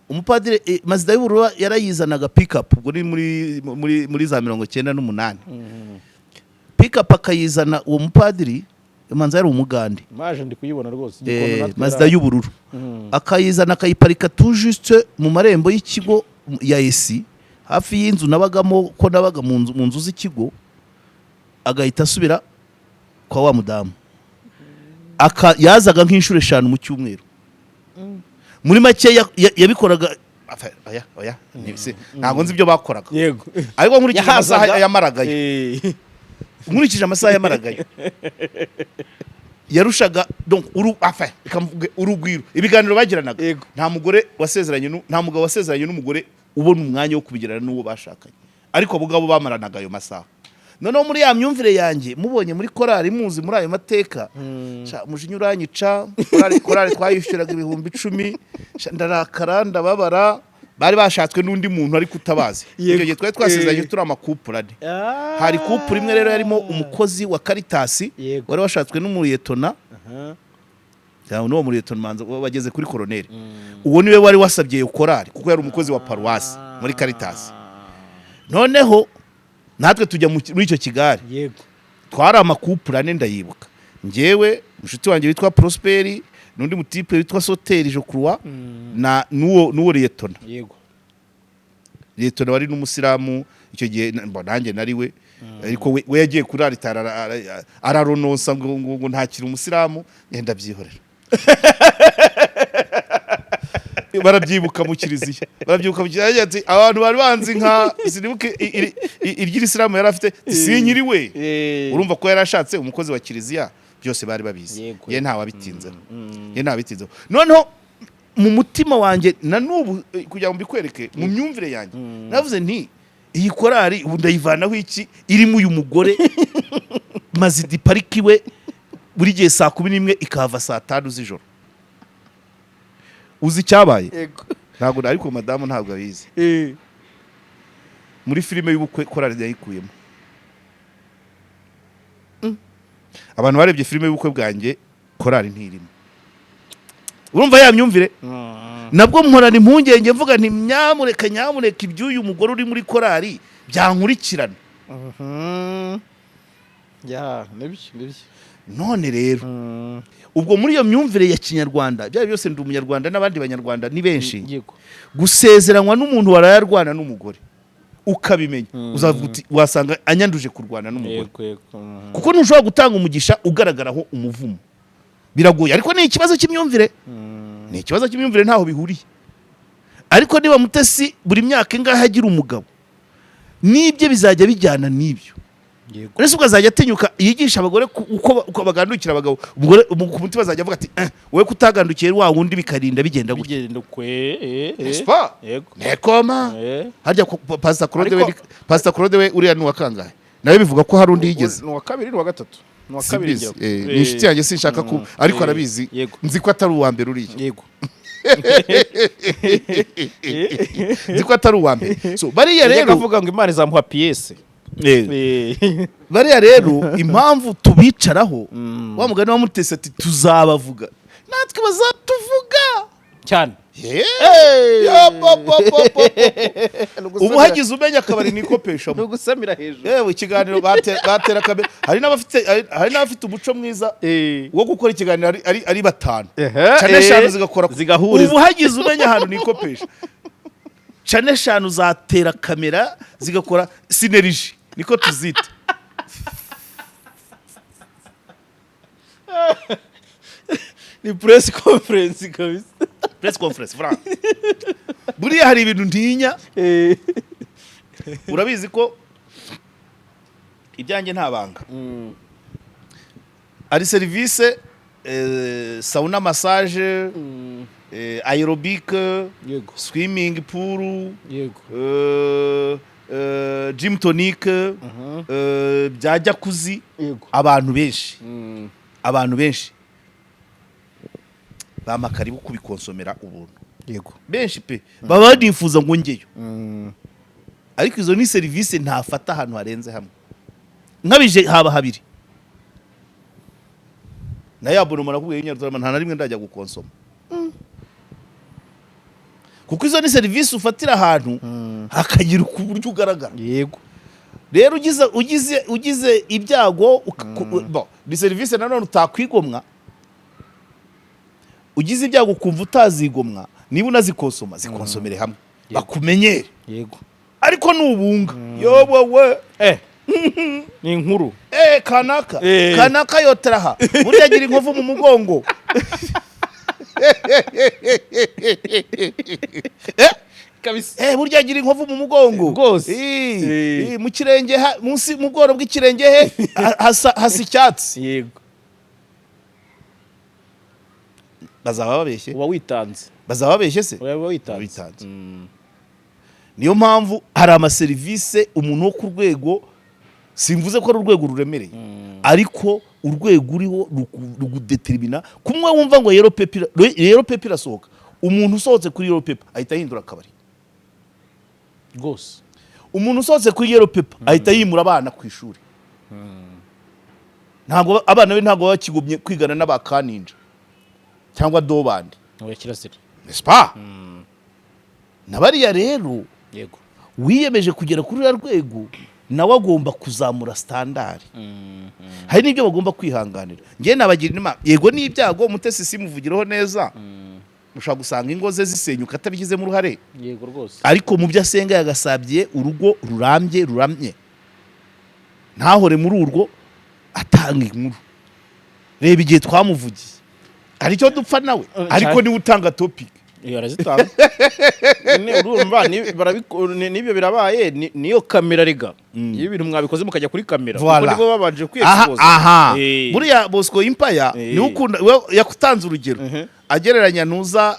umupadiri Mazida y'ubururu yarayizanaga pick up ubwo ni muri za 98 pick up akayizana uwo mupadiri manza yari umugande maje ndi kuyibona rwose Mazida y'ubururu akayizana akayiparika tout juste mu marembo y'ikigo ya esi hafi y'inzu nabagamo ko nabaga mu nzu z'ikigo agahita asubira kwa wa mudamu yazaga nk'inshuro 5 mu cyumweru muri make yabikoraga oya ntago nzi ibyo bakoraga yego ariko nkurikije amasaha yamaragayo nkurikije amasaha yamaragayo yarushaga donc urugwiro ibiganiro bagiranaga nta mugore wasezeranye nta mugabo wasezeranye n'umugore ubona umwanya wo kubigirana n'uwo bashakanye ariko abo ngabo bamaranaga ayo masaha noneho muri ya myumvire yanjye mubonye muri korali muzi muri ayo mateka umujinya uranyica korali twayishyuraga 10,000 ndarakara ndababara bari bashatswe n'undi muntu ariko utabazi icyo gihe twari twasezeranye turi amakupurane hari kupura imwe rero yarimo umukozi wa Caritas wari washatswe n'umuriyetona cyangwa n'uwo muriyetona manza bageze kuri koroneri uwo niwe wari wasabye iyo korali kuko yari umukozi wa paruwasi muri Caritas noneho natwe tujya muri icyo kigari yego twari amakupurane ndayibuka njyewe mushuti wanjye witwa Prosperi nundi mutipe witwa Soteri Jocroix na nuwo Liyetona yego Liyetona wari n'umusilamu icyo gihe nanjye nariwe ariko we yagiye kuri aritara ararononsa ngo ntakira umusilamu yenda byihorera barabyibuka mu kiliziya ati abantu bari banzi nka sinibuke iry'Isilamu yari afite sinyiriwe urumva ko yarashatse umukozi wa kiliziya byose bari babizi ye nta wabitinzeho noneho mu mutima wanjye na nubu kugira ngo mbikwereke mu myumvire yanjye navuze nti iyi korali ubu ndayivanaho iki irimo uyu mugore Mazidi parikiwe buri gihe saa 11 ikava saa 5 z'ijoro uzi cyabaye ntabwo ariko madamu ntabwo abizi muri filime y'ubukwe korali yayikuyemo abantu barebye filime y'ubukwe bwanjye korali ntirimo urumva ya myumvire nabwo mporana impungenge mvuga nti nyamureka iby'uyu mugore uri muri korali byankurikirana nibyo none rero ubwo muri iyo myumvire ya Kinyarwanda bya byose ndi umunyarwanda n'abandi banyarwanda ni benshi gusezeranywa n'umuntu warayarwana n'umugore ukabimenya wasanga anyanduje kurwana n'umugore kuko ntushobora gutanga umugisha ugaragaraho umuvumo biragoye ariko ni ikibazo cy'imyumvire ntaho bihuriye ariko niba Mutesi buri myaka ingahe agira umugabo nibyo bizajya bijyana n'ibyo Uretse ukazajya atinyuka yigisha abagore uko bagandukira abagabo umugore ku mutima azajya avuga ati wowe kutagandukiye wa wundi bikarinda bigenda gutya Espa nekoma harya Pastor Claude we uriya ni wakangahe nawe bivuga ko hari undi yigeze ni wa kabiri ni wa gatatu ni wa kabiri ni inshuti yanjye sinshaka ko ariko arabizi nzi ko atari uwa mbere uriya yego nzi ko atari uwa mbere so bariya rero akavuga ngo Imana izamuha pièce bariya rero impamvu tubicaraho wa mugani wa Mutesi ati tuzabavuga natwe bazatuvuga cyane ubu hagize umenya akabari nikopesha no gusamira hejuru yewe ikiganiro batera kamera hari n'abafite umuco mwiza wo gukora ikiganiro ari batanu cyane eshanu zigakora ubu hagize umenya ahantu nikopesha cyane eshanu zatera kamera zigakora synergy niko tuzita ni press conference kabisa press conference franc buriya hari ibintu ntinya urabizi ko ibyanjye nta banga ari service sauna massage aerobic swimming pool gym tonic bya jacuzzi abantu benshi bamakaribu kubikonsomera ubuntu benshi pe baba banifuza ngo ngeyo ariko izo ni service ntafata ahantu harenze hamwe nkabije haba habiri na yabona nakubwiye inyarwanda nta narimwe ndajya gukonsoma kuko izo ni service ufatira ahantu hakagira ku buryo ugaragara rero ugize ibyago ni service nanone utakwigomwa ugize ibyago kumva utazigomwa niba unazikonsoma zikonsomere hamwe bakumenyere ariko nubunga yobowe ni inkuru kanaka yoteraha burya agira inkovu mu mugongo burya agira inkovu mu mugongo rwose mu kirenge munsi mu bworo bw'ikirenge he hasa icyatsi bazaba babeshye uba witanze bazaba babeshye se uba witanze niyo mpamvu hari amaserivise umuntu wo ku rwego simvuze ko ari urwego ruremereye ariko urwego uriho rugudetermina kumwe wumva ngo yero pepe irasohoka umuntu usohotse kuri yero pepe ahita yindura akabari rwose umuntu usohotse kuri yero pepe ahita yimura abana ku ishuri ntabwo abana be ntabwo bakigumye kwigana n'abakaninja cyangwa dobandi oya kirasiri nespa nabariya rero yego wiyemeje kugera kuri rwego nawe agomba kuzamura standard hari nibyo bagomba kwihanganira ngiye nabagira inama yego n'ibyago Mutesi simuvugiraho neza mushaka gusanga ingo ze zisenyuka atabigize mu ruhare yego rwose ariko mu byo asenga yagasabye urugo ruramye ntahore muri urwo atanga inkuru reba igihe twamuvugiye aricyo dupfa nawe ariko niwe utanga topic yarazitanga urumva nibyo birabaye niyo kamera rega iyo ibintu mwabikoze mukajya kuri kamera kuko nibo babanje kwiexpose buriya Bosco Impaya ni ukunda yakutanze urugero agereranya nuza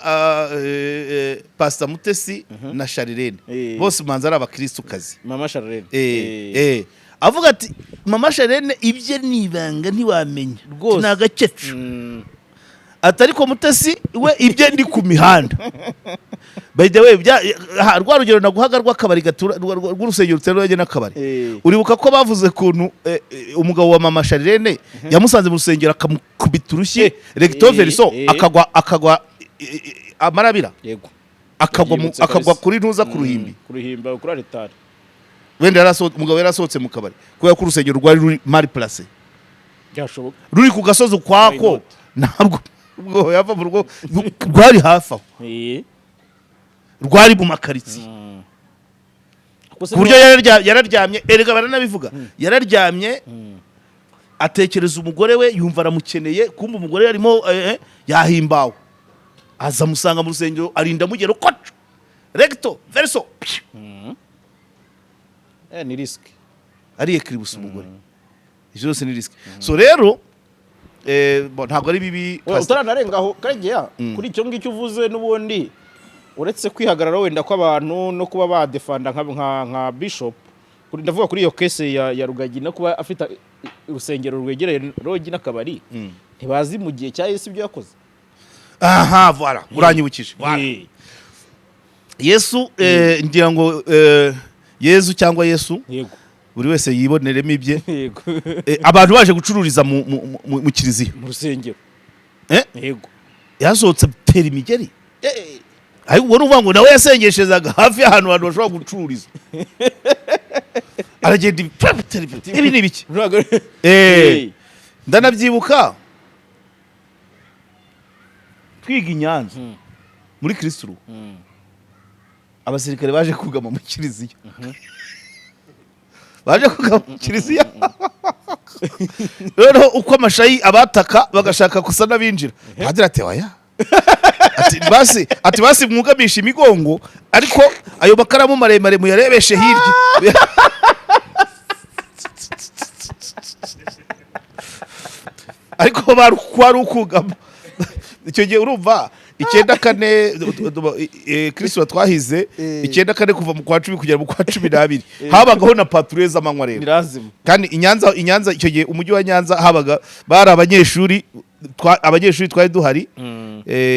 Pastor Mutesi na Sharirene bose manza ari abakristo kazi mama Sharirene avuga ati mama Sharirene ibye nibanga ntiwamenya nagacece atari ko Mutesi we ibye ndi ku mihanda by the way rwa rugero naguhaga rw'akabari gatura rw'urusengero ruteranye n'akabari uribuka ko bavuze kuntu umugabo wa mama Sharirene yamusanze mu rusengero akamukubita urushyi recto verso akagwa amarabira yego akagwa kuri ntuza ku ruhimba kuri aritari wenda umugabo yarasohotse mu kabari kubera ko urusengero rwari ruri mal placé byashoboka ruri ku gasozi kwako ntabwo ubwo yava mu rugo rwari hafi aho rwari mu makaritsiye ku buryo yararyamye erega baranabivuga yararyamye atekereza umugore we yumva aramukeneye kumva umugore yarimo yahimbawe aza musanga mu rusengero arinda mugero koco recto verso ni risk ari ekiribusa umugore ivyo byose ni risk so rero ntabwo ari bibi utaranarengaho Karegeya kuri icyo ngicyo uvuze n'ubundi uretse kwihagarara wenda kw'abantu no kuba badefanda nka bishop ndavuga kuri iyo case ya Rugagi no kuba afite urusengero rwegereye rogi n'akabari ntibazi mu gihe cya Yesu ibyo yakoze aha voilà uranyibukije voilà Yesu ngira ngo Yesu cyangwa Yesu yego buri wese yiboneremo ibye abantu baje gucururiza mu kiliziya mu rusengero yego yasohotse tera imigeri ariko ubwo nuvuga ngo nawe yasengeshezaga hafi y'ahantu abantu bashobora gucururiza aragenda ibi ni biki ndanabyibuka twiga i Nyanza muri Kristo abasirikare baje kugama mu kiliziya baje kugama mu kiliziya rero uko amashayi abataka bagashaka kusa n'abinjira padiri ati oya ati basi mwugamisha imigongo ariko ayo makaramu maremare muyarebeshe hirya ariko bari ukugama icyo gihe urumva 94 Kristo twahize 94 kuva mu kwa 10 kugera mu kwa 12 habagaho na patrouille z'amanywa rero kandi Inyanza icyo gihe umujyi wa Nyanza habaga bari abanyeshuri twari duhari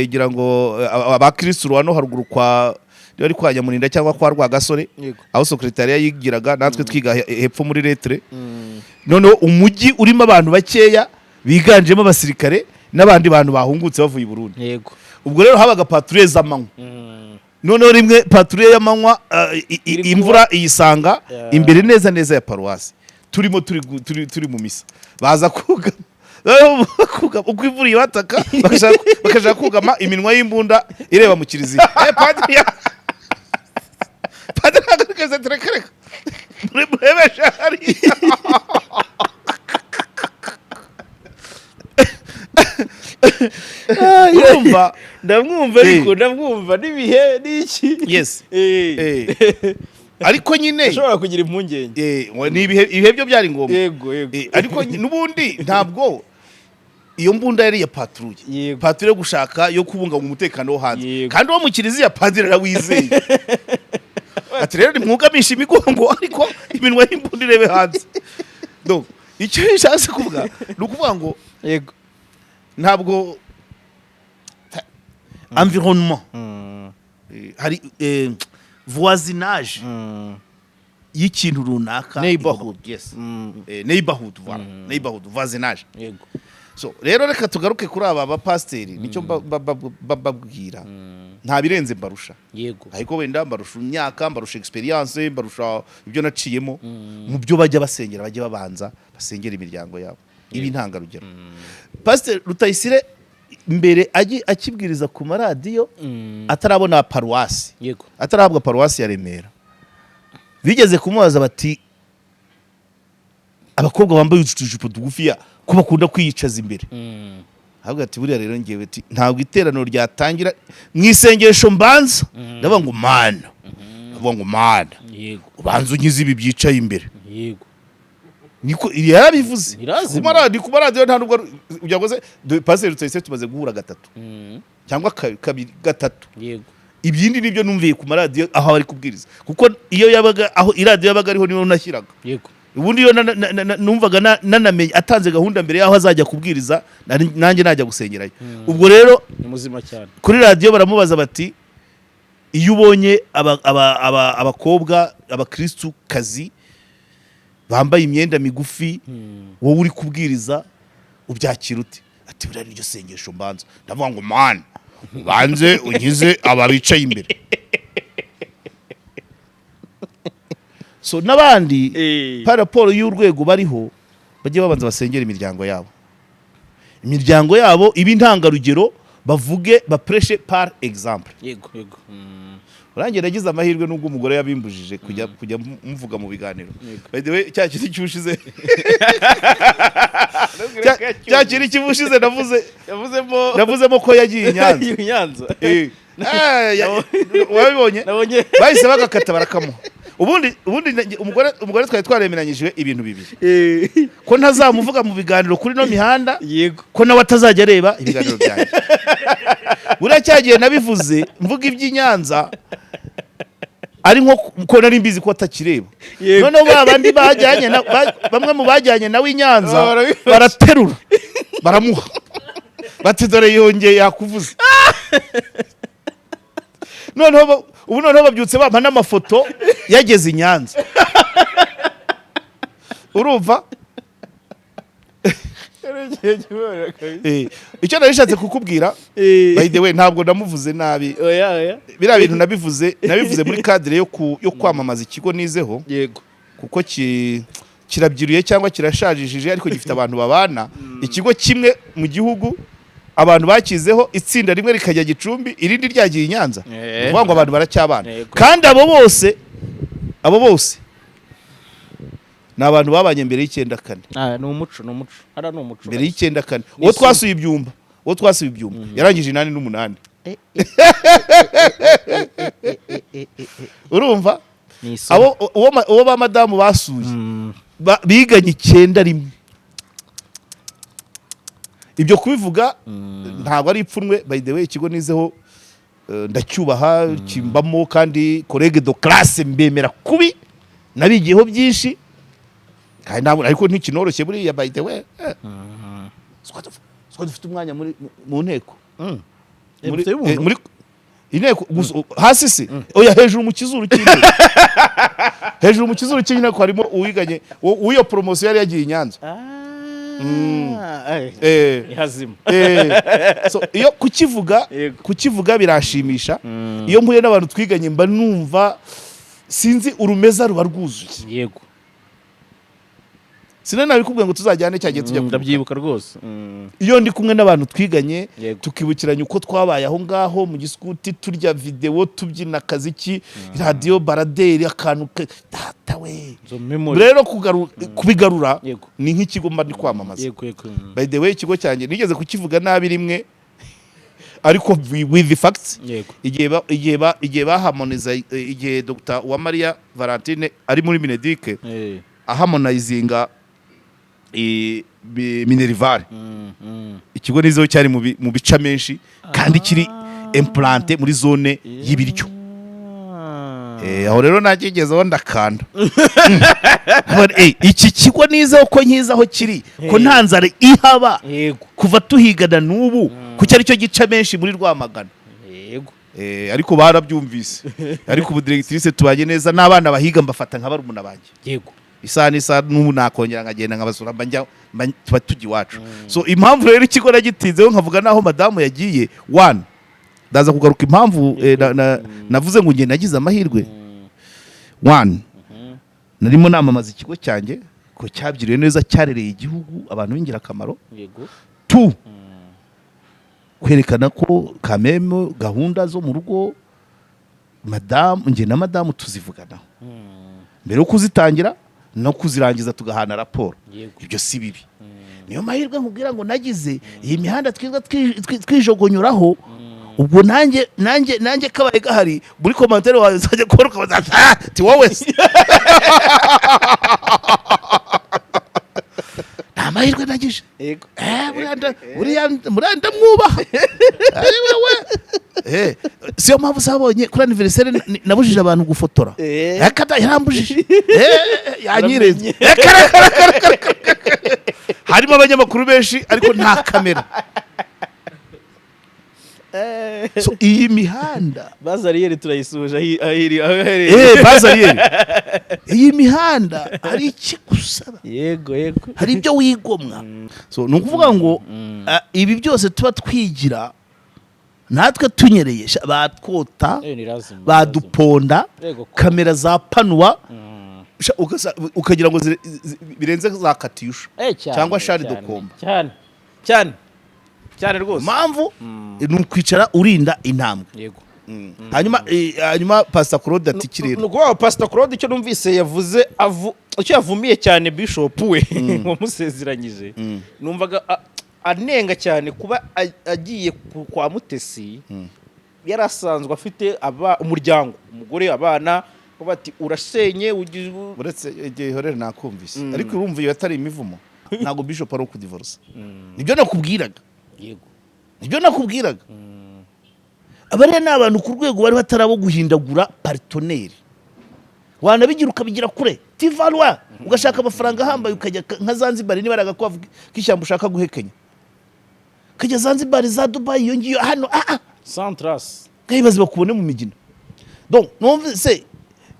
gira ngo aba Kristo wano haruguru kwa ari kwa Nyamurinda cyangwa kwa Rwagasore aho secretariat yigiraga natwe twiga hepfo muri lettre none umujyi urimo abantu bakeya biganjemo abasirikare n'abandi bantu bahungutse bavuye i Burundi yego ubwo rero habaga patrouille z'amanywa none rimwe patrouille y'amanywa imvura iyisanga imbere neza ya paruwasi turi mu misa baza kugama uko imvura ibataka bakashaka kugama iminwa y'imbunda ireba mu kiliziya padiri agaragaza terekereka murebeshe hari ndamwumva ariko ndamwumva nibihe niki yes ariko nyine ashobora kugira impungenge ni ibihe byo byari ngombwa yego ariko nubundi ntabwo iyo mbunda yari ya patrouille gushaka yo kubungabunga umutekano wo hanze kandi wo mu kiliziya padiri arawizeye ati rero nimwugamisha imigongo ariko iminwa y'imbunda irebe hanze donc icyo bishatse kuvuga ni ukuvuga ngo yego ntabwo environnement hari voisinage y'ikintu runaka neighborhood neighborhood voilà neighborhood voisinage yego so rero reka tugaruke kuri aba bapasteri nicyo bababwira nta birenze mbarusha yego ariko wenda mbarusha imyaka mbarusha experience mbarusha ibyo naciyemo mu byo bajya basengera bajya babanza basengera imiryango yabo ibi ntangarugero Pastor Rutayisire mbere akibwiriza ku maradiyo atarabona paruwasi yego atarahabwa paruwasi ya Remera bigeze kumubaza bati abakobwa bambaye utujipo tugufiya ko bakunda kwiyicaza imbere ahubwo ati buriya rero ngewe ati ntabwo iteraniro ryatangira mwisengesho mbanza ndavuga ngo mana yego ubanza unyize ibi byicaye imbere yego niko yarabivuze ku maradiyo nta nubwo ujyagoze Pastor Rutayisire tumaze guhura gatatu cyangwa kabiri gatatu yego ibyindi nibyo numviye ku maradiyo aho bari kubwiriza kuko iyo yabaga aho iradiyo yabaga ariho niho nashyiraga yego ubundi iyo numvaga nanamenye atanze gahunda mbere yaho azajya kubwiriza nanjye najya gusengerayo ubwo rero ni muzima cyane kuri radiyo baramubaza bati iyo ubonye abakobwa abakristu kazi bambaye imyenda migufi wowe uri kubwiriza ubyakira ute ati buriya niryo sengesho mbanza ndavuga ngo man ubanze unyize ababicaye imbere so n'abandi paraporo y'urwego bariho bajye babanza basengera imiryango yabo ibi ntangarugero bavuge bapreshe par exemple yego urangiye nagize amahirwe nubwo umugore yabimbujije kujya muvuga mu biganiro by the way cya kintu cy'ubushize cya kintu cy'ubushize navuzemo ko yagiye i Nyanza wabibonye bahise bagakata barakamuha umugore twari twaremeranyije ibintu bibiri ko ntazamuvuga mu biganiro kuri no mihanda yego ko nawe atazajya areba ibiganiro byanjye buriya cyagiye nabivuze mvuga iby'Inyanza ari nko ko nari mbizi ko atakireba noneho babandi bajyanye bamwe mu bajyanye nawe Inyanza baraterura baramuha bati dore yongeye yakuvuze noneho babyutse bampa n'amafoto yageze Inyanza urumva icyo narishatse kukubwira by the way ntabwo namuvuze nabi biriya bintu nabivuze muri cadre yo kwamamaza ikigo nizeho yego kuko kirabyiruye cyangwa kirashajishije ariko gifite abantu babana ikigo kimwe mu gihugu abantu bakizeho itsinda rimwe rikajya Gicumbi irindi ryagiye Inyanza uvuga ngo abantu baracyabana kandi abo bose ni abantu babanye mbere y'94 ni umuco ara ni umuco mbere y'94 uwo twasuye ibyumba yarangije 8 urumva uwo ba madamu basuye biganye 9 rimwe ibyo kubivuga ntabwo ari ipfunwe by the way ikigo nizeho ndacyubaha kimbamo kandi collègue de classe mbemera kubi nabigiyeho byinshi kandi ntabwo ariko ntikinoroshye buriya by the way siko dufite umwanya mu nteko muri inteko hasi se oya hejuru mu kizuru cy'inteko hejuru mu kizuru cy'inteko harimo uwiganye uyo promotion yari yagiye Inyanza ihazima so iyo kukivuga birashimisha iyo mpuye n'abantu twiganye mba numva sinzi urumeza ruba rwuzuye yego sinana bikubwiye ngo tuzajyane cyagiye tujya ndabyibuka rwose iyo ndi kumwe n'abantu twiganye tukibukiranya uko twabaye aho ngaho mu giskuti turya video tubyina kaziki radio baraderi akantu data we rero kubigarura ni nk'ikigo mba ndi kwamamaza by the way ikigo cyanjye nigeze kukivuga nabi rimwe ariko with the facts igihe bahamoniza igihe Dr. Uwamariya Valentine ari muri Mineduc ahamonizinga Minerval ikigo nizo cyari mu bica menshi kandi kiri implanté muri zone y'ibiryo aho rero nakigezeho ndakanda iki kigo nizo ko nkizaho kiri ko ntanzare ihaba kuva tuhigana n'ubu ku cyari cyo gica menshi muri Rwamagana ariko barabyumvise ariko ubu directrice tubanye neza n'abana bahiga mbafata nka barumuna banjye yego isa n'ubu nakongera nkagenda nkabasura tuba tujya iwacu so impamvu rero ikigo nagitinzeho nkavuga naho madamu yagiye one ndaza kugaruka impamvu navuze ngo ngiye nagize amahirwe one narimo namamaza ikigo cyanjye ko cyabyiriye neza cyarereye igihugu abantu b'ingirakamaro two kwerekana ko kameme gahunda zo mu rugo nge na madamu tuzivuganaho mbere yo kuzitangira no kuzirangiza tugahana raporo ibyo si bibi niyo mahirwe nkubwira ngo nagize iyi mihanda twiza twijogonyuraho ubwo nanjye kabaye gahari muri commentaire wawe zajya kubona ukabaza ati wowe nta mahirwe nagije buriya ndamwubaha siyo mpamvu zabonye kuri anniversaire nabujije abantu gufotora yarambujije yanyireze harimo abanyamakuru benshi ariko nta kamera so iyi mihanda bazariyeri turayisuje bazariyeri iyi mihanda hari ikigusaba yego hari ibyo wigomwa so nukuvuga ngo ibi byose tuba twigira natwe tunyereye batwota baduponda kamera za panuwa ukagira ngo birenze za katyusha cyangwa shari dokomba cyane rwose mpamvu ni ukwicara urinda intambwe yego hanyuma Pastor Claude ati kirero nuko Pastor Claude icyo numvise yavuze icyo yavumiye cyane bishop we wamusezeranyije numvaga anenga cyane kuba agiye kwa Mutesi yarasanzwe afite umuryango umugore abana bati urasenye uretse igihe horere nakumvise ariko urumva iyo atari imivumo ntago bishop ari ukudivorce nibyo nakubwiraga nibyo nakubwiraga abari n'abantu ku rwego bari batarabo guhindagura partenaire wanabigira ukabigira kure tivalwa ugashaka amafaranga hambaye ukajya nka Zanzibar niba aragakwavuga kishyamba ushaka guhekenya kajya Zanzibar za Dubai iyo ngiyo hano Centras kayibaze bakubone mu migina donc numve se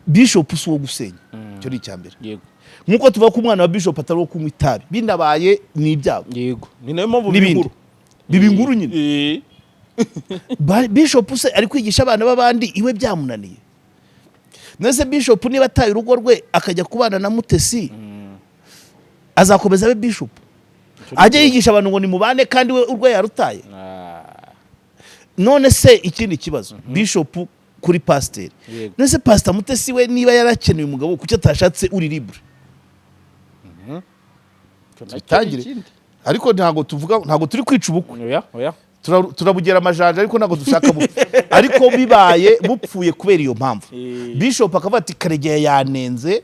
bishop uwo gusenya cyo ni icyambere yego nkuko tuvuga ko umwana wa bishop atari wo kunywa itabi binabaye ni ibyago yego ni nayo mpamvu bibinguru nyine bishop se ari kwigisha abana b'abandi iwe byamunaniye nese bishop niba ataye urugo rwe akajya kubana na mutesi azakomeza abe bishop ajye yigisha abantu ngo ni mubane kandi we urwe yarutaye none se ikindi kibazo bishop kuri pasteur nese pastor mutesi we niba yarakeneye umugabo kuki atashatse uri libre tangire ariko ntago turi kwica ubukwe oya turabugera amajanja ariko ntago dushaka bupfe ariko bibaye bupfuye kubera iyo mpamvu bishop akavuga ati Karegeya yanenze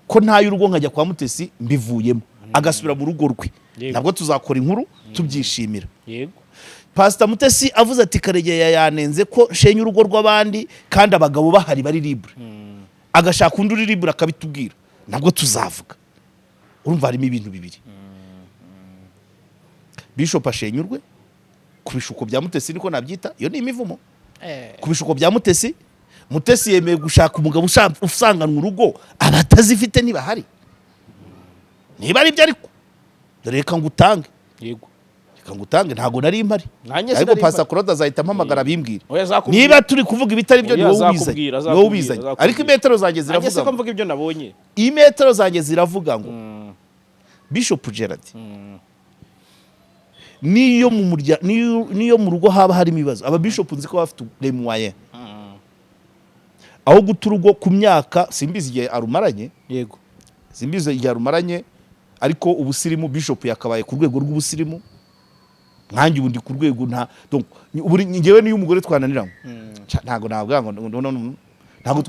ko ntayo urugo nkajya kwa mutesi mbivuyemo agasubira mu rugo rwe ntabwo tuzakora inkuru tubyishimira yego pastor mutesi avuze ati Karegeya yanenze ko shenye urugo rw'abandi kandi abagabo bahari bari libre agashaka undi uri libre akabitubwira ntabwo tuzavuga urumva harimo ibintu bibiri bishop ashenyurwe kubishuko bya mutesi niko nabyita iyo ni imivumo kubishuko bya mutesi yemeye gushaka umugabo usanganwa urugo abatazifite niba hari niba ari byo ariko reka ngutange yego reka ngutange ntago nari impari ariko pastor Claude azahita mpamagara bimbwira niba turi kuvuga ibitari byo niwo ubizanye ariko imetero zanjye ziravuga ngo mvuga ibyo nabonye imetero zanjye ziravuga ngo Bishop Gerald niyo mu rugo haba harimo ibibazo aba bishop nzi ko bafite les moyens aho guta urugo ku myaka simbizi igihe arumaranye yego simbizi igihe arumaranye ariko ubusirimu bishop yakabaye ku rwego rw'ubusirimu nkanjye ubundi ku rwego nta donc uburi ngewe niyo umugore twananiramo ntago nabwa ngo ntago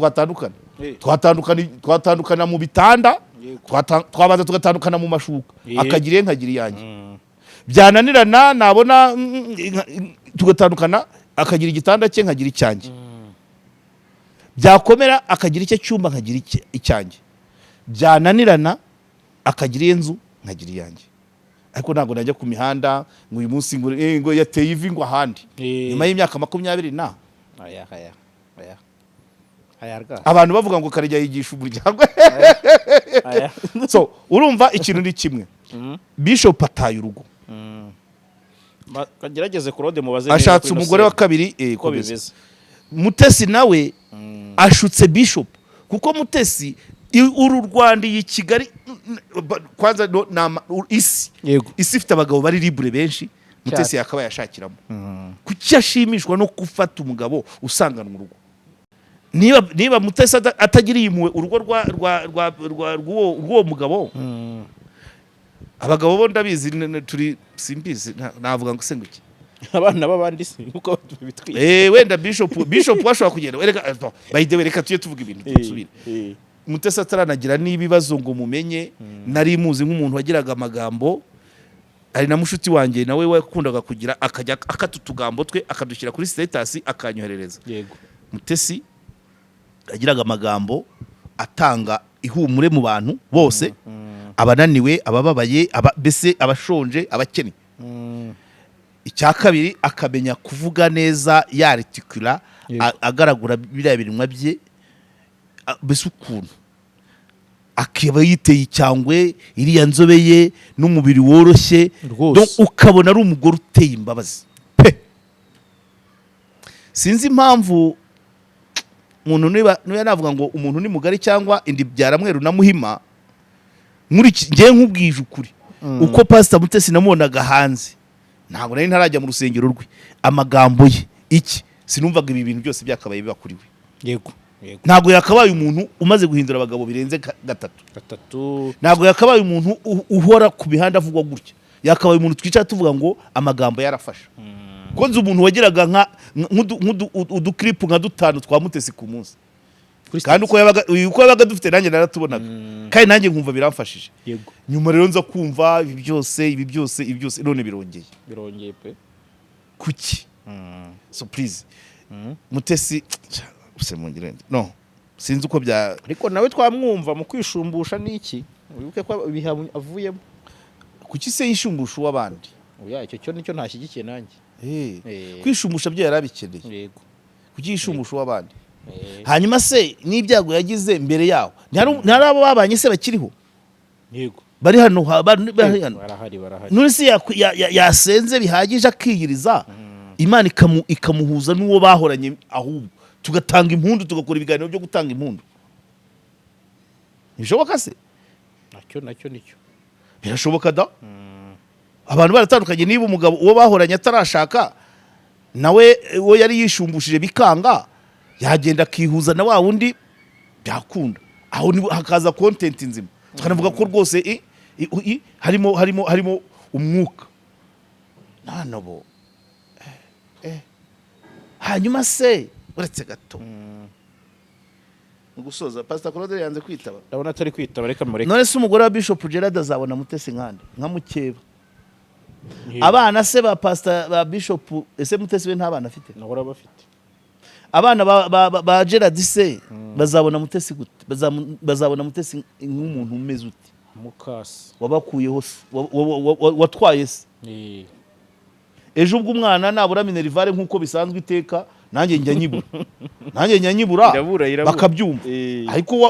twatandukana mu bitanda twabaza tugatandukana mu mashuka akagire nkagira iyanjye byananirana nabona tugatandukana akagira igitanda cye nkagira icyanjye byakomera akagira icyo cyumba nkagira icyanjye byananirana akagira inzu nkagira iyanjye ariko ntabwo najya ku mihanda ngo uyu munsi ngo yateye ivi ngo ahandi nyuma y'imyaka 20 na abantu bavuga ngo Karegeya yigisha umuryango so urumva ikintu ni kimwe bishop ataye urugo kagerageze Claude mubaze ashatse umugore wa kabiri ko bimeze mutesi nawe ashutse bishop kuko mutesi uru Rwanda Kigali kwanza isi ifite abagabo bari libre benshi mutesi yakaba yashakiramo kuki ashimishwa no gufata umugabo usanganwa urugo niba mutesi atagiriye impuhwe urugo rw'uwo mugabo abagabo bo ndabizi turi simbizi navuga ngo senguki abana babandi se uko bitwiye wenda bishop washobora kugenda reka tuye tuvuga ibintu tusubire mutesi ataranagira n'ibibazo ngo mumenye nari muzi nk'umuntu wagiraga amagambo ari na mushuti wanjye nawe wakundaga kugira akajya akatutugambo twe akadushyira kuri status akanyoherereza yego mutesi agiraga amagambo atanga ihumure mu bantu bose abananiwe abababaye bese abashonje abakene icya kabiri akamenya kuvuga neza yaritikura agaragura biriya birimwa bye bese ukuntu akiba yiteye icyangwe iriya nzobe ye n'umubiri woroshye ukabona ari umugore uteye imbabazi pe sinzi impamvu umuntu niba navuga ngo umuntu ni mugari cyangwa indi byaramweru na muhima ngiye nkubwije ukuri uko pastor mutesi namubonaga hanze ntabwo nari ntarajya mu rusengero rwe amagambo ye iki sinumvaga ibi bintu byose byakabaye biba kuri we yego ntabwo yakabaye umuntu umaze guhindura abagabo birenze gatatu ntabwo yakabaye umuntu uhora ku mihanda avugwa gutya yakabaye umuntu twicara tuvuga ngo amagambo yarafasha ko nzi umuntu wagiraga uduklipu nka 5 twa mutesi ku munsi kandi uko yabaga dufite nanjye naratubonaga kandi nanjye nkumva biramfashije. Yego. Nyuma rero nza kumva ibi byose none birongeye pe. Kuki? So please Mutesi use mungirende no sinzi uko bya ariko nawe twamwumva mu kwishumbusha niki wibuke ko avuyemo. Kuki se yishumbusha w'abandi? Oya icyo nicyo ntashyigikiye nanjye. Kwishumbusha byo yarabikeneye. Yego. Kuki yishumbusha w'abandi? Hanyuma se n'ibyago yagize mbere yawo ntarabo babanye se bakiriho? Yego. Bari hano barahari. None se yasenze bihagije akiyiriza Imana ikamuhuza n'uwo bahoranye, ahubwo tugatanga impundu, tugakora ibiganiro byo gutanga impundu. Bishoboka se? Nacyo nicyo birashoboka da. Abantu baratandukanye, niba umugabo uwo bahoranye atarashaka nawe uwo yari yishumbushije bikanga, yagenda akihuza na wa wundi byakunda, aho hakaza content nzima. Tukanavuga ko rwose harimo umwuka nanobo. Hanyuma se uretse gato gusoza Pastor Claude yanze kwitaba. Ndabona atari kwitaba, reka mureke. None se umugore wa Bishop Gerald azabona Mutesi nkande nka mukeba? Abana se ba Pastor ba Bishop ese Mutesi we nta bana afite? Nahora bafite. Abana ba Gerald se bazabona Mutesi gute? Bazabona Mutesi nk'umuntu umeze uti? Mukasi wabakuyeho watwaye se. Ejo ubwo umwana nabura minerivare nk'uko bisanzwe iteka nanjye njya nyibura bakabyumva.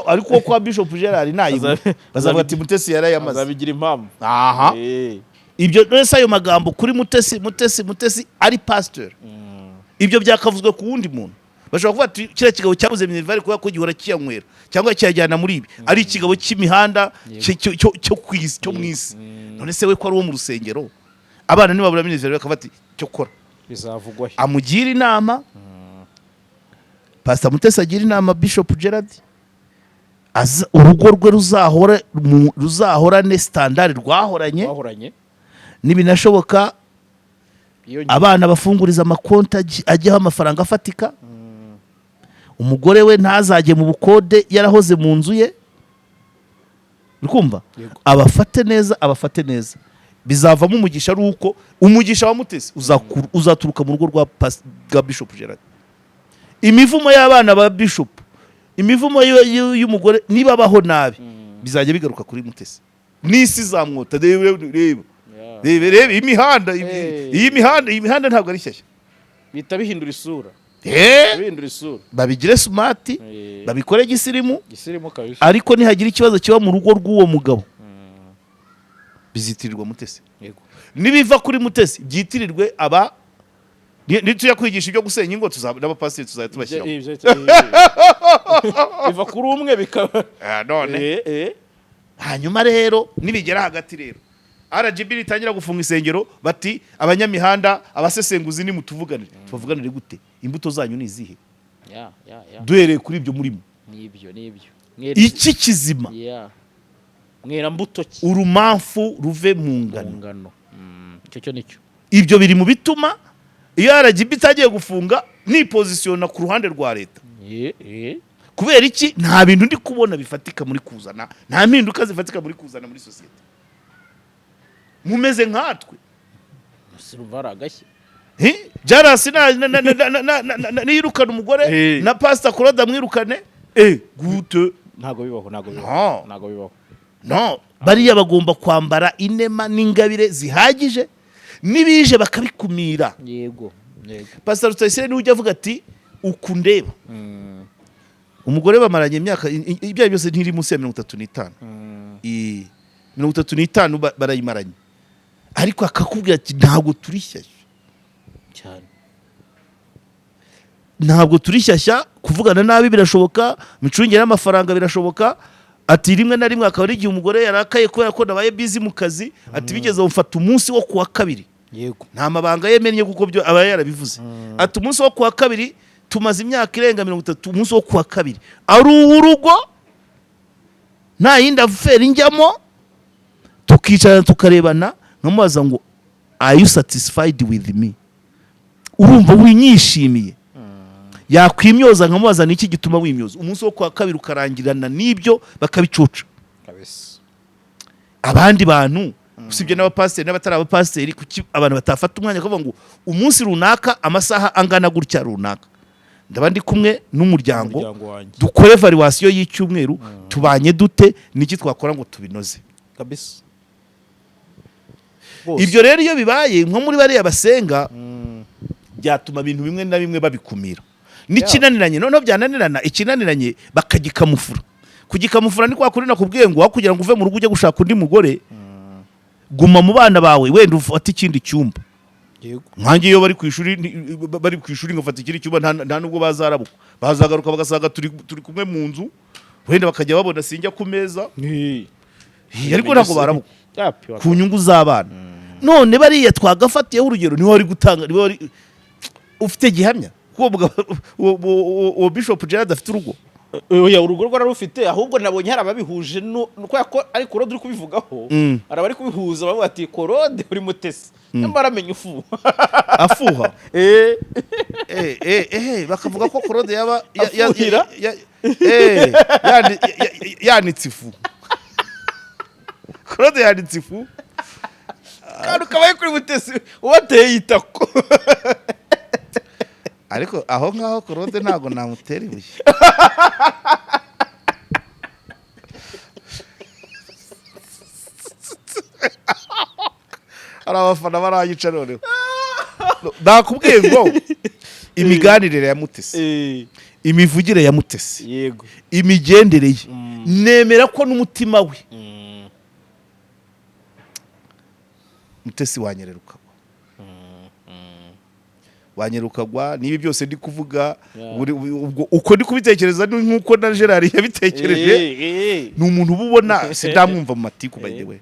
Ariko kwa Bishop Gerald nayibu bazavuga ati Mutesi yarayamaze, azabigira impamvu. Aha. Ibyo nese ayo magambo kuri Mutesi ari pastor. Ibyo byakavuzwe ku wundi muntu. Bashobora kuvuga ati kira kigabo cyabuze minerivare kuba ko gihora kiyanywera cyangwa cyajyana muri ibi. Ari ikigabo cy'imihanda cyo kwisi cyo mwisi. None se we ko ari wo mu rusengero, abana nibabura minerivare bakavuga ati cyo kora bizavugwa. Amugira inama Pastor Mutesi agira inama Bishop Gerald, urugo rwe ruzahorane standard rwahoranye nibinashoboka. Abana bafunguriza amakonti ajyaho amafaranga afatika. Umugore we ntazajye mu bukode yarahoze mu nzu ye. Urikumva? Abafate neza bizavamo umugisha. Ari uko umugisha wa Mutesi uzaturuka mu rugo rwa Bishop Gerald. Imivumo y'abana ba Bishop, imivumo y'umugore niba baho nabi bizajya bigaruka kuri Mutesi. Nisi zamwota reba imihanda. Iyi mihanda ntabwo ari shyashya, bita bihindura isura. Babigire smart, babikore gisirimu kabisa. Ariko nihagira ikibazo kiba mu rugo rw'uwo mugabo bizitirirwa Mutesi. Nibiva kuri Mutesi byitirirwe aba nituya kwigisha ibyo gusenya ingo n'abapasiteri tuzajya tubashyira. Biva kuri umwe bikaba none. Hanyuma rero nibigera hagati rero RGB itangira gufunga isengero bati abanyamihanda abasesenguzi ni mutuvuganire. Tubavuganire gute? Imbuto zanyu ni izihe? Duhereye kuri ibyo murimo. Nibyo. Iki kizima. Mwera mbuto ki? Urumamfu ruve mu ngano. Cyo nicyo. Ibyo biri mu bituma iyo RGB itagiye gufunga ni position ku ruhande rwa leta. Kubera iki? Nta bintu ndi kubona bifatika muri kuzana, nta mpinduka zifatika muri kuzana muri society. Mumeze nkatwe musiruvara gashye. JALAS niyirukana umugore na Pastor Claude amwirukane. Gute? Ntago bibaho. No, bariya bagomba kwambara inema n'ingabire zihagije, nibije bakabikumira. Yego. Pastor Rutayisire ni ujya avuga ati ukundeba. Umugore bamaranye imyaka ibya byose ntiri munsi ya 35. 35 barayimaranye. Ariko akakubwira ati ntabwo turi shyashya cyane. Ntabwo turi shyashya, kuvugana nabi birashoboka, micungire y'amafaranga birashoboka. Ati rimwe na rimwe akaba ari igihe umugore yarakaye kubera ko nabaye busy mu kazi, ati bigeze ufata umunsi wo kuwa kabiri. Yego. Nta mabanga yemennye kuko byo aba yarabivuze. Ati umunsi wo kuwa kabiri tumaze imyaka irenga 30, umunsi wo kuwa kabiri ari urugo nta yindi affaire njyamo, tukicara tukarebana nkamubaza ngo are you satisfied with me? Urumva winyishimiye? yakwimyoza nkamubaza niki gituma wimyoza umunsi wo kwa kabiri ukarangirana n'ibyo bakabicuca kabisa. abandi bantu usibye n'abapasiteri n'abatari abapasiteri kuki abantu batafata umwanya kuvuga ngo umunsi runaka amasaha angana gutya runaka ndabandi kumwe n'umuryango dukore evaluation y'icyumweru tubanye dute niki twakora ngo tubinoze kabisa. Ibyo rero iyo bibaye nko muri bariya basenga byatuma ibintu bimwe na bimwe babikumira n'ikinaniranye noneho byananirana ikinaniranye bakagikamufura kugikamufura ni kwa kuri nakubwiye ngo kugira ngo uve mu rugo ujye gushaka undi mugore guma mu bana bawe wenda ufata ikindi cyumba nkange iyo bari ku ishuri ngafata ikindi cyumba nta nubwo bazarabuka bazagaruka bagasanga turi kumwe mu nzu wenda bakajya babona sinjya ku meza ariko ntabwo barabuka ku nyungu z'abana none bariya twagafatiyeho urugero niho wari gutanga niho wari ufite gihamya uwo Bishop Gerald afite urugo oya urugo rwo rufite ahubwo nabonye hari ababihuje ko ari Korode uri kubivugaho hari abari kubihuza bavuga ati Korode uri mutesi nyamara amenye ufu afuha bakavuga ko Korode yaba yanitse ifu Korode yanitse ifu kandi ukabaye kuri mutesi ubateye itako ariko aho ngaho Korode ntago namutera ibuye hari abafana barayica noneho nakubwiye ngo imiganirire ya mutesi imivugire ya mutesi yego imigendere ye nemera ko n'umutima we mutesi wanyereruka wanyerukagwa nibi byose ndi kuvuga uko ndi kubitekereza nkuko na Gerard yabitekereje ni umuntu ububona sidamwumva mu matiku by the way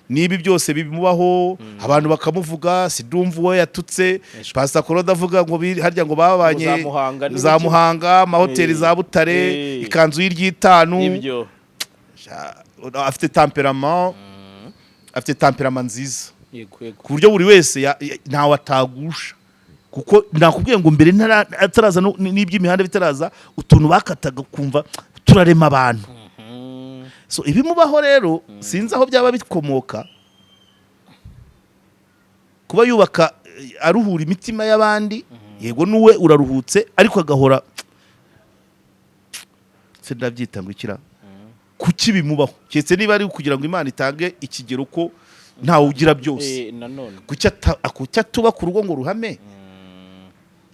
nibi byose bibimubaho abantu bakamuvuga sidumva uwo yatutse Pastor Korode avuga ngo harya ngo babanye za Muhanga amahoteli za Butare ikanzu y'iryitanu ibyo afite temperament nziza ku buryo buri wese ntawe atagusha kuko nakubwiye ngo mbere ataraza n'iby'imihanda bitaraza utuntu bakataga kumva turarema abantu so ibimubaho rero sinzi aho byaba bikomoka kuba yubaka aruhura imitima y'abandi yego nuwe uraruhutse ariko agahora se ndabyita ngo ikira kuki bimubaho cyetse niba ari kugira ngo Imana itange ikigero ko ntawe ugira byose kuki atuba ku rugo ngo ruhame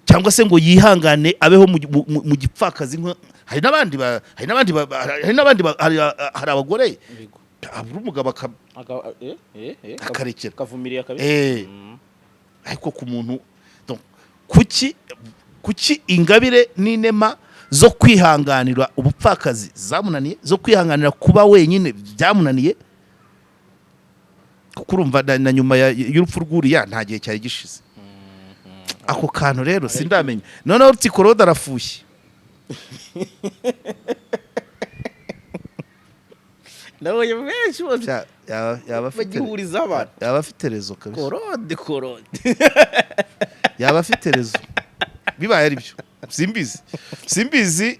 cyangwa se ngo yihangane abeho mu gipfakazi hari n'abandi hari abagore abura umugabo akarekera kavumiriye kabisa ariko ku muntu kuki ingabire n'inema zo kwihanganira ubupfakazi zamunaniye zo kwihanganira kuba wenyine byamunaniye kuko urumva na nyuma y'urupfu rw'uriya nta gihe cyari gishize ako kantu rero sindamenya noneho uti Korode arafushye nabonye benshi yaba bagihuriza abantu yaba afite rezo kabisa Korode yaba afite rezo bibaye ari byo simbizi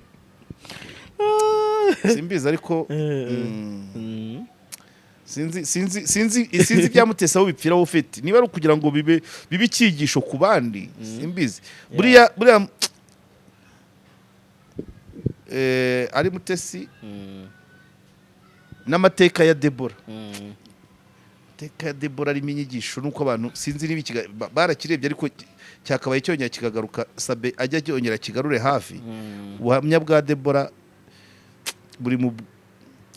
ariko sinzi byamutesa aho bipfira aho ufite niba ari kugira ngo bibe icyigisho ku bandi simbizi buriya ari mutesi n'amateka ya Debora amateka ya Debora arimo inyigisho nuko abantu sinzi niba barakirebye ariko cyakabaye cyongera kikagaruka Sabe ajya cyongera kigarure hafi ubuhamya bwa Debora buri mu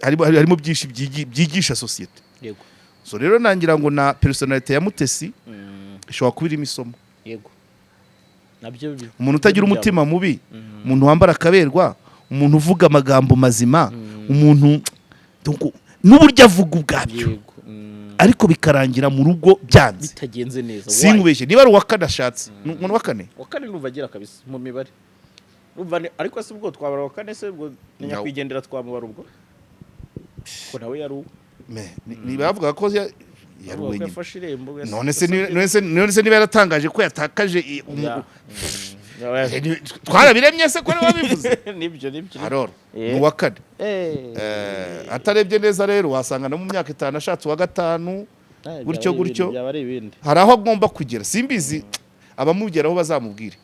harimo byinshi byigisha societe yego so rero nangira ngo na personality ya mutesi ishobora kuba irimo isomo yego nabyo umuntu utagira umutima mubi umuntu wambara akaberwa umuntu uvuga amagambo mazima umuntu n'uburyo avuga ubwabyo ariko bikarangira mu rugo byanze bitagenze neza sinkubeshye niba ari uwakane ashatse umuntu wakane numva agira kabisa mu mibare ariko se ubwo twabara wakane se ubwo nyakwigendera twamubara ubwo ko nawe yari niba bavuga ko yari wenyine none se niba yaratangaje ko yatakaje twarabiremye se ko wabivuze nibyo aroro uwa kane atarebye neza rero wasanga no mu myaka 5 ashatse wa gatanu gutyo hari aho agomba kugera simbizi abamugeraho bazamubwire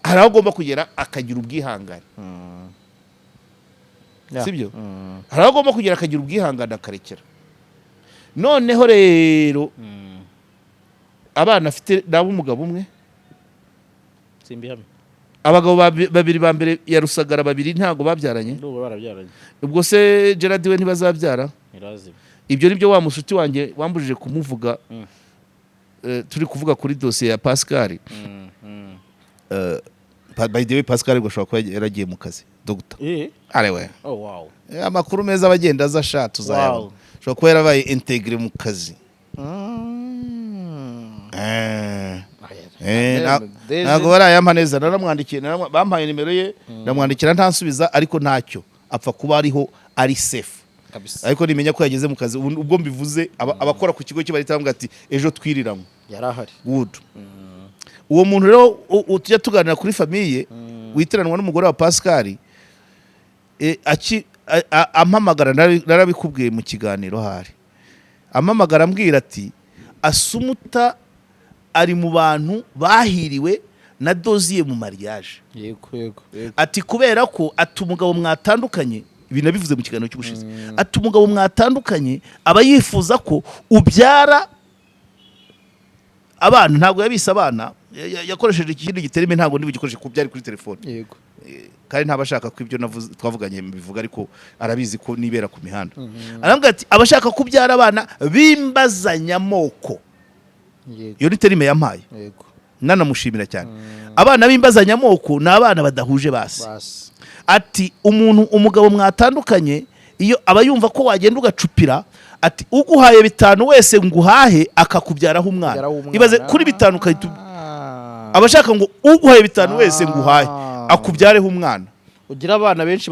hari aho agomba kugera akagira ubwihangane sibyo hari aho agomba kugera akagira ubwihangane akarekera noneho rero abana afite nabo umugabo umwe simbihamye abagabo babiri ba mbere ya Rusagara babiri ntago babyaranye ubwo se Gerard we ntibazabyara ibyo nibyo wa mushuti wanjye wambujije kumuvuga turi kuvuga kuri dossier ya Pascal by the way Pascal gashobora kuba yaragiye mu kazi doctor arewe amakuru meza abagenda aza shatu zayabona shobora kuba yarabaye integre mu kazi ntabwo barayampa neza naramwandikiye bampaye nimero ye ndamwandikira ntansubiza ariko ntacyo apfa kuba ariho ari safe ariko nimenya ko yageze mu kazi ubwo mbivuze abakora ku kigo cyo bari tamubwira ati ejo twiriramo yarahari good uwo muntu rero tujya tuganira kuri famille witiranwa n'umugore wa Pascal ampamagara narabikubwiye mu kiganiro hari ampamagara ambwira ati Asumuta ari mu bantu bahiriwe na doziye mu mariage yego ati kubera ko umugabo mwatandukanye ibi nabivuze mu kiganiro cy'ubushize umugabo mwatandukanye aba yifuza ko ubyara abana ntabwo yabise abana yakoresheje ikindi giterime ntabwo ndibugikoreshe ku byari kuri telefone yego kandi ntabashaka ko ibyo twavuganye bivuga ariko arabizi ko nibera ku mihanda arambwira ati abashaka kubyara abana bimbazanyamoko iyo ni terime yampaye yego nanamushimira cyane abana bimbazanyamoko ni abana badahuje basi ati umugabo mwatandukanye iyo aba yumva ko wagenda ugacupira ati uguhaye 5 wese nguhahe akakubyaraho umwana ibaze kuri 5 ukahita abashaka ngo uguhaye 5 wese nguhahe akubyareho umwana ugira abana benshi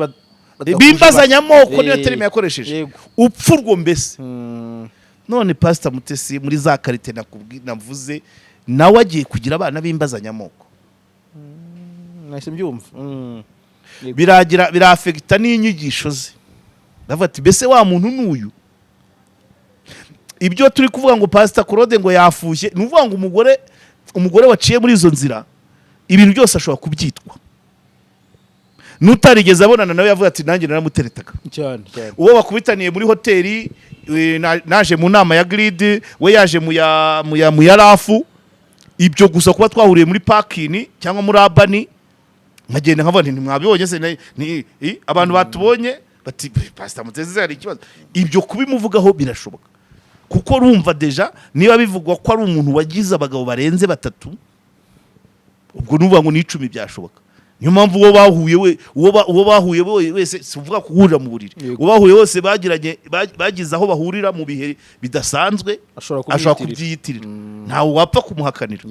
bimbazanyamoko niyo terime yakoresheje upfurwo mbese none Pastor Mutesi muri za karite navuze nawe agiye kugira abana bimbazanyamoko nahise mbyumva birafekita n'inyigisho ze ndavuga ati bese wa muntu n'uyu ibyo turi kuvuga ngo Pastor Claude ngo yafushye nuvuga ngo umugore waciye muri izo nzira ibintu byose ashobora kubyitwa nutarigeze abonana nawe yavuga ati nanjye naramuteretaga cyane uwo bakubitaniye muri hoteli naje mu nama ya grid we yaje mu ya rafu ibyo gusa kuba twahuriye muri parking cyangwa muri abani nkagenda nkavuga nti mwabibonye se abantu batubonye bati Pastor Mutesi hari ikibazo ibyo kubimuvugaho birashoboka kuko rumva deja niba bivugwa ko ari umuntu wagize abagabo barenze 3 ubwo nuvuga ngo ni 10 byashoboka niyo mpamvu uwo bahuye wese sivuga kuhurira mu buriri uwo bahuye wose bagize aho bahurira mu bihe bidasanzwe ashobora kubyiyitirira ntawe wapfa kumuhakanira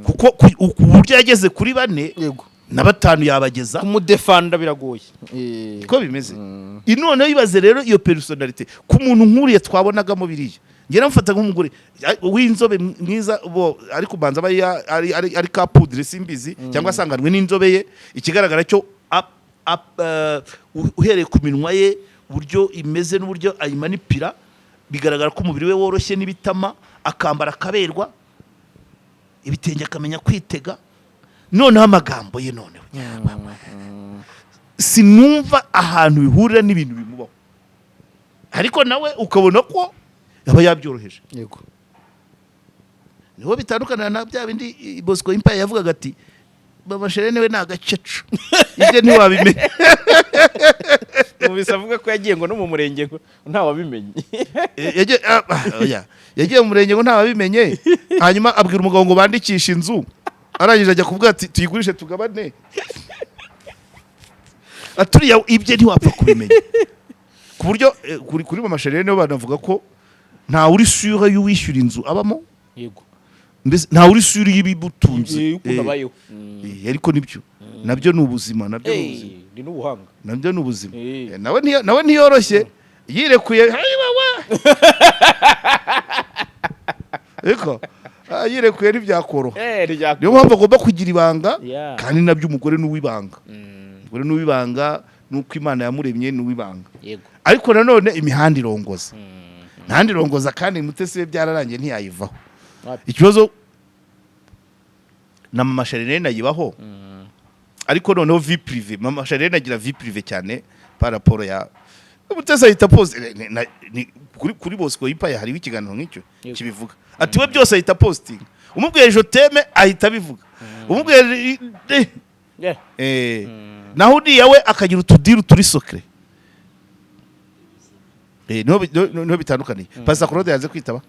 kuko uburyo yageze kuri 4 na 5 yabageza kumudefanda biragoye ko bimeze inone yibaze rero iyo personality ku muntu nkuriye twabonagamo biriya ngera mfata nk'umugore w'inzobe mwiza ariko banza ari kapudre simbizi cyangwa asanganwe n'inzobe ye ikigaragara cyo uhereye ku minwa ye uburyo imeze n'uburyo ayimanipira bigaragara ko umubiri we woroshye n'ibitama akambara akaberwa ibitenge akamenya kwitega noneho amagambo ye noneho sinumva ahantu bihurira n'ibintu bimubaho ariko nawe ukabona ko yaba yabyoroheje yego niho bitandukana na bya bindi Bosco Empire yavugaga ati baba Sherene we nagacecu ibyo ntiwabimenye mubisavuga ko yagiye ngo no mu murenge ngo ntawabimenye yagiye mu murenge ngo ntawabimenye hanyuma abwira umugabo ngo bandikisha inzu arangije ajya kuvuga ati tuyigurishe tugabane aturiya ibyo ntiwapfa kubimenya ku buryo kuri mama Sherene bo banavuga ko nta uri sure y'uwishyura inzu abamo yego mbese nta uri sure y'ibibutunze ariko nabyo ni ubuzima nabyo ni n'ubuhanga nabyo ni ubuzima nawe ntiyoroshye yirekuye ariko yirekuye ntibyakoroha niyo mpamvu agomba kugira ibanga kandi nabyo umugore n'uwibanga umugore n'uwibanga nuko Imana yamuremye n'uwibanga ariko nanone imihanda irongoza ntandi irongoza kandi Mutesi we byararangiye ntiyayivaho ikibazo na mama Charlene nayibaho ariko noneho vie privée mama Charlene agira vie privée cyane par rapport ya Mutesi ahita pose kuri Bosco yipaye hariho ikiganiro nk'icyo kibivuga ati we byose ahita posting umubwiye je t'aime ahita bivuga umubwiye naho uriya we akagira utudiru turi secret no bitandukaniye Pastor Claude yanze kwitaba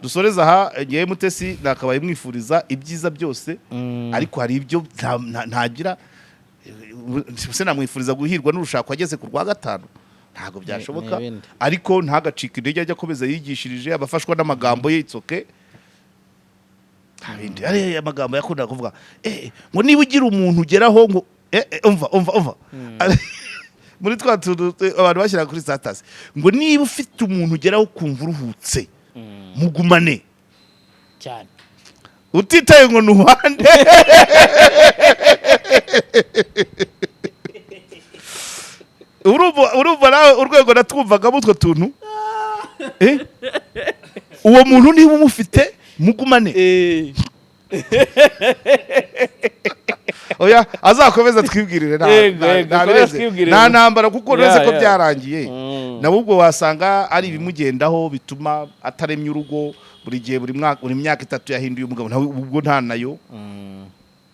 dusoreza aha ngiye Mutesi nakabaye mwifuriza ibyiza byose ariko hari ibyo ntagira se namwifuriza guhirwa n'urushako ageze ku rwa gatanu ntago byashoboka ariko ntagacika intege ajya komeza yigishirije abafashwa n'amagambo ye itsoke abindi ari amagambo yakunda kuvuga ngo niba ugira umuntu ugeraho ngo umva muri abantu bashyira kuri status ngo niba ufite umuntu ugeraho kumva uruhutse mugumane cyane utitaye ngo nuhande urumva nawe urwego natwumvagamo utwo tuntu uwo muntu niba umufite mugumane oya azakomeza twibwirire nta ntambara kuko uretse ko byarangiye nabo ubwo wasanga ari ibimugendaho bituma ataremye urugo buri gihe buri myaka 3 yahinduye umugabo nawe ubwo nta nayo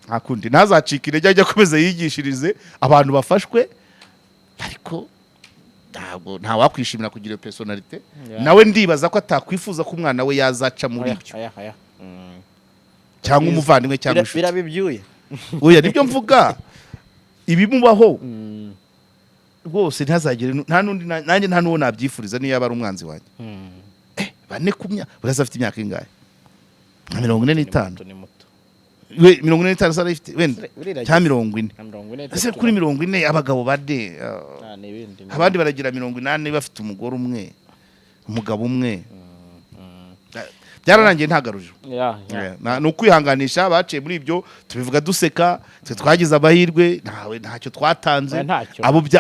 ntakundi ntazacika intege ajya akomeza yigishirize abantu bafashwe ariko nta wakwishimira kugira personality nawe ndibaza ko atakwifuza ko umwana we yazaca muri byo cyangwa umuvandimwe cyangwa inshuti birabibyuye oya nibyo mvuga ibimubaho rwose ntazagire nta nundi nanjye nta nuwo nabyifuriza niyo yaba ari umwanzi wanjye bane kumya burasa afite imyaka ingahe 45 we 45 sara ifite wenda cya 40 ese kuri 40 abagabo bade abandi baragira 80 bafite umugore umwe umugabo umwe byararangiye ntagarujo no kwihanganisha baciye muri ibyo tubivuga duseka twagize amahirwe ntacyo twatanze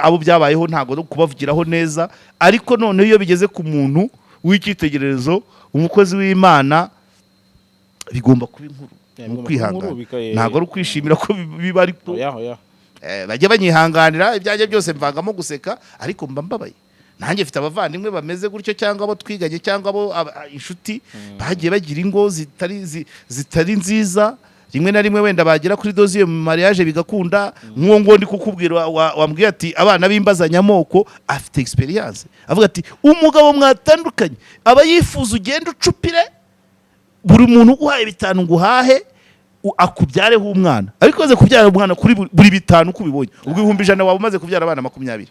abo byabayeho ntago no kubavugiraho neza ariko none iyo bigeze ku muntu w'icyitegererezo umukozi w'Imana bigomba kuba inkuru mu kwihangana ntago ari kwishimira ko biba ariko bajye banyihanganira ibyaje byose mvangamo guseka ariko mba mbabaye nanjye mfite abavandimwe bameze gutyo cyangwa abo twiganye cyangwa abo inshuti bagiye bagira ingo zitari nziza rimwe na rimwe wenda bagira kuri doziye mu mariage bigakunda nk'uwo ngo ndi kukubwira wambwiye ati abana b'imbazanyamoko afite experience avuga ati umugabo mwatandukanye aba yifuza ugenda ucupire buri muntu uhaye 5 nguhahe akubyareho umwana ariko aze kubyara umwana kuri buri 5 kubibonye ubwo 100 waba umaze kubyara abana 20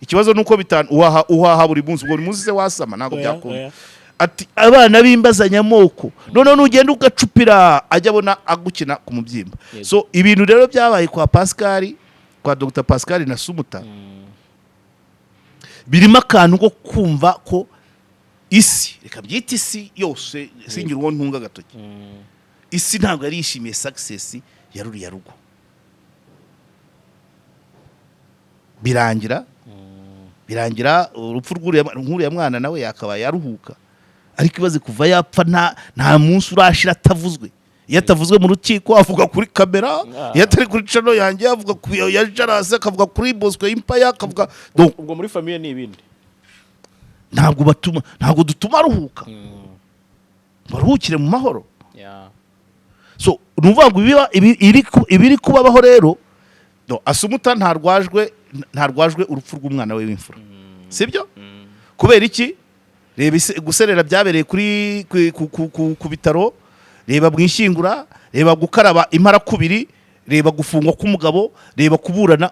ikibazo nuko 5 uhaha buri munsi se wasama ntago byakunda ati abana b'imbazanyamoko none nugenda ugacupira ajya abona agukina ku mubyimba so ibintu rero byabaye kwa Pascal kwa Dr Pascal na Sumuta birimo akantu ko kumva ko isi reka byita isi yose singira uwo ntunga gatoki isi ntabwo ari yishimiye success ya ruriya rugo birangira urupfu rw'uriya mwana nawe yakabaye yaruhuka ariko ibaze kuva yapfa nta munsi urashira atavuzwe iyo atavuzwe mu rukiko avuga kuri kamera iyo atari kuri channel yanjye avuga ku ya JALAS akavuga kuri Bosco Impaya akavuga ubwo muri famille ni ibindi ntabwo dutuma aruhuka baruhukire mu mahoro so nuvuga ngo ibiri kubabaho rero Asumuta ntarwajwe urupfu rw'umwana we w'imfura sibyo kubera iki reba guserera byabereye kuri ku bitaro reba bwishingura reba gukaraba impara kubiri reba gufungwa k'umugabo reba kuburana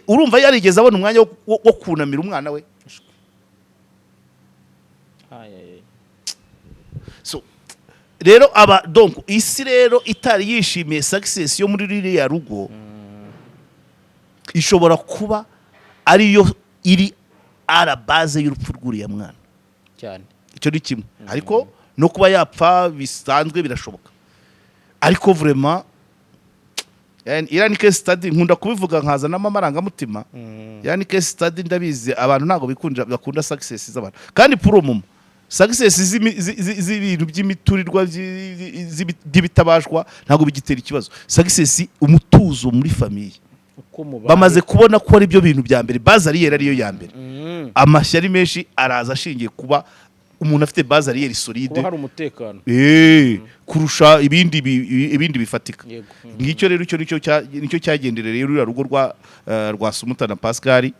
urumva yarigeze abona umwanya wo kunamira umwana we so rero donc isi rero itari yishimiye success yo muri ririya rugo ishobora kuba ariyo iri ara base y'urupfu rw'uriya mwana cyane icyo ni kimwe ariko no kuba yapfa bisanzwe birashoboka ariko vraiment iriya ni case study nkunda kubivuga nkazanamo amarangamutima iriya ni case study ndabizi abantu ntabwo bakunda success z'abantu kandi pour moment success z'ibintu by'imiturirwa by'ibitabashwa ntabwo bigitera ikibazo success umutuzo muri famille bamaze kubona ko ari byo bintu bya mbere base ariyo ya mbere amashyari menshi araza ashingiye kuba umuntu afite base ariyo solide hari umutekano kurusha ibindi bifatika ngicyo rero nicyo cyagendereye rero rugo rwa Sumuta na Pascal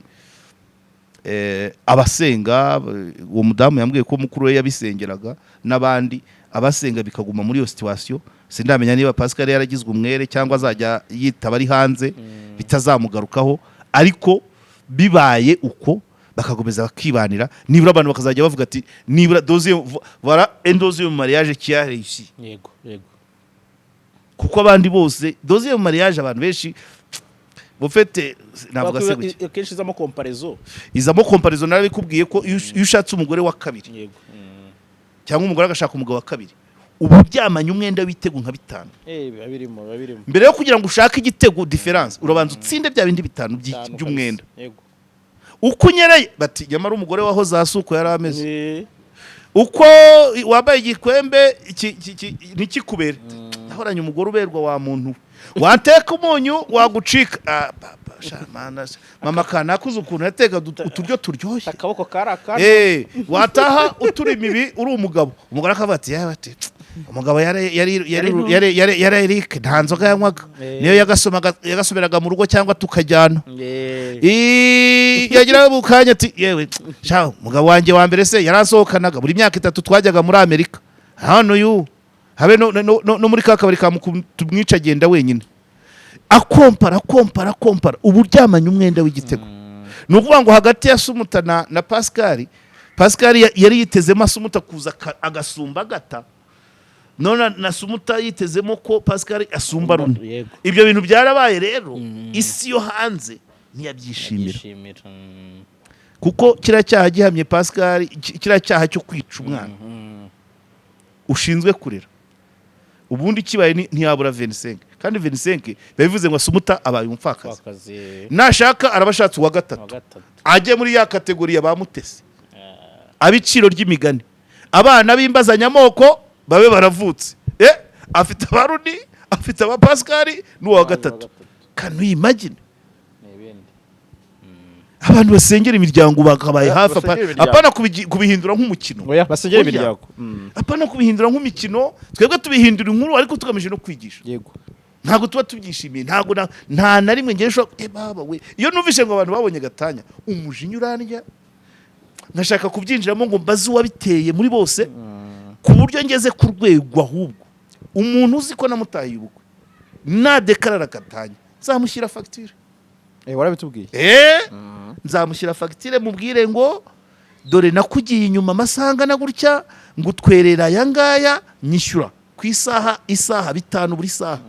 abasenga uwo mudamu yambwiye ko mukuru we yabisengeraga n'abandi abasenga bikaguma muri iyo situation sindamenya niba Pascal yaragizwe umwere cyangwa azajya yitaba ari hanze bitazamugarukaho ariko bibaye uko bakagomeza bakibanira nibura abantu bakazajya bavuga ati nibura deuxième mariage qui a réussi yego kuko abandi bose deuxième mariage abantu benshi bufete navuga se gutya kenshi izamo comparaison narabikubwiye ko iyo ushatse umugore wa kabiri yego cyangwa umugore agashaka umugabo wa kabiri ubu byamanye umwenda w'ibitego nka 5 babirimo mbere yo kugira ngo ushake igitego difference urabanza utsinde bya bindi 5 by'umwenda yego uko unyereye bati nyamara umugore waho zasuko yari ameze uko wabaye igikwembe nikikubere nahoranye umugore uberwa wa muntu wateka umunyu wagucika mama kanakuze ukuntu yateka uturyo turyoshye akaboko karakana wataha uturi imibi uri umugabo umugore akavuga ati bati umugabo yari Eric nta nzoga yanywaga niyo yagasomeraga mu rugo cyangwa tukajyana yagira bukanya ati yewe sha umugabo wanjye wa mbere se yarasohokanaga buri myaka 3 twajyaga muri Amerika hano habe no muri kakabari tumwica agenda wenyine akompara uburyamanye umwenda w'igitego no kuvuga ngo hagati ya Sumuta na Pascal yari yitezemo Sumuta kuza agasumba gata none na Sumuta yitezemo ko Pascal asumba runo ibyo bintu byarabaye rero isi yo hanze ntiyabyishimira kuko kiracyaha gihamye Pascal kiracyaha cyo kwica umwana ushinzwe kurera ubundi kibaye ntiyabura 25 kandi 25 bivuze ngo Sumuta abaye umfakazi nashaka arabashatse wa gatatu ajye muri ya kategori ba MUTESI abiciro ry'imigani abana b'imbazanyamoko babe baravutse afite abaruni afite aba Pascal n'uwa gatatu can you imagine abantu basengera imiryango bakabaye hafi apana kubihindura nk'umukino basengera imiryango apana kubihindura nk'umukino twebwe tubihindura inkuru ariko tugamije no kwigisha yego ntago tuba tubyishimiye ntago nta na rimwe ngesho baba we iyo numvishe ngo abantu babonye gatanya umujinya urandya nkashaka kubyinjiramo ngo mbaze uwabiteye muri bose ku buryo ngeze ku rwego ahubwo umuntu uzi ko namutahiye ubukwe nadekarara gatanya zamushyira facture warabitubwiye nzamushyira facture mubwire ngo dore nakugiye inyuma amasanga na gutya ngo utwerera aya ngaya nyishyura ku isaha 5 buri saha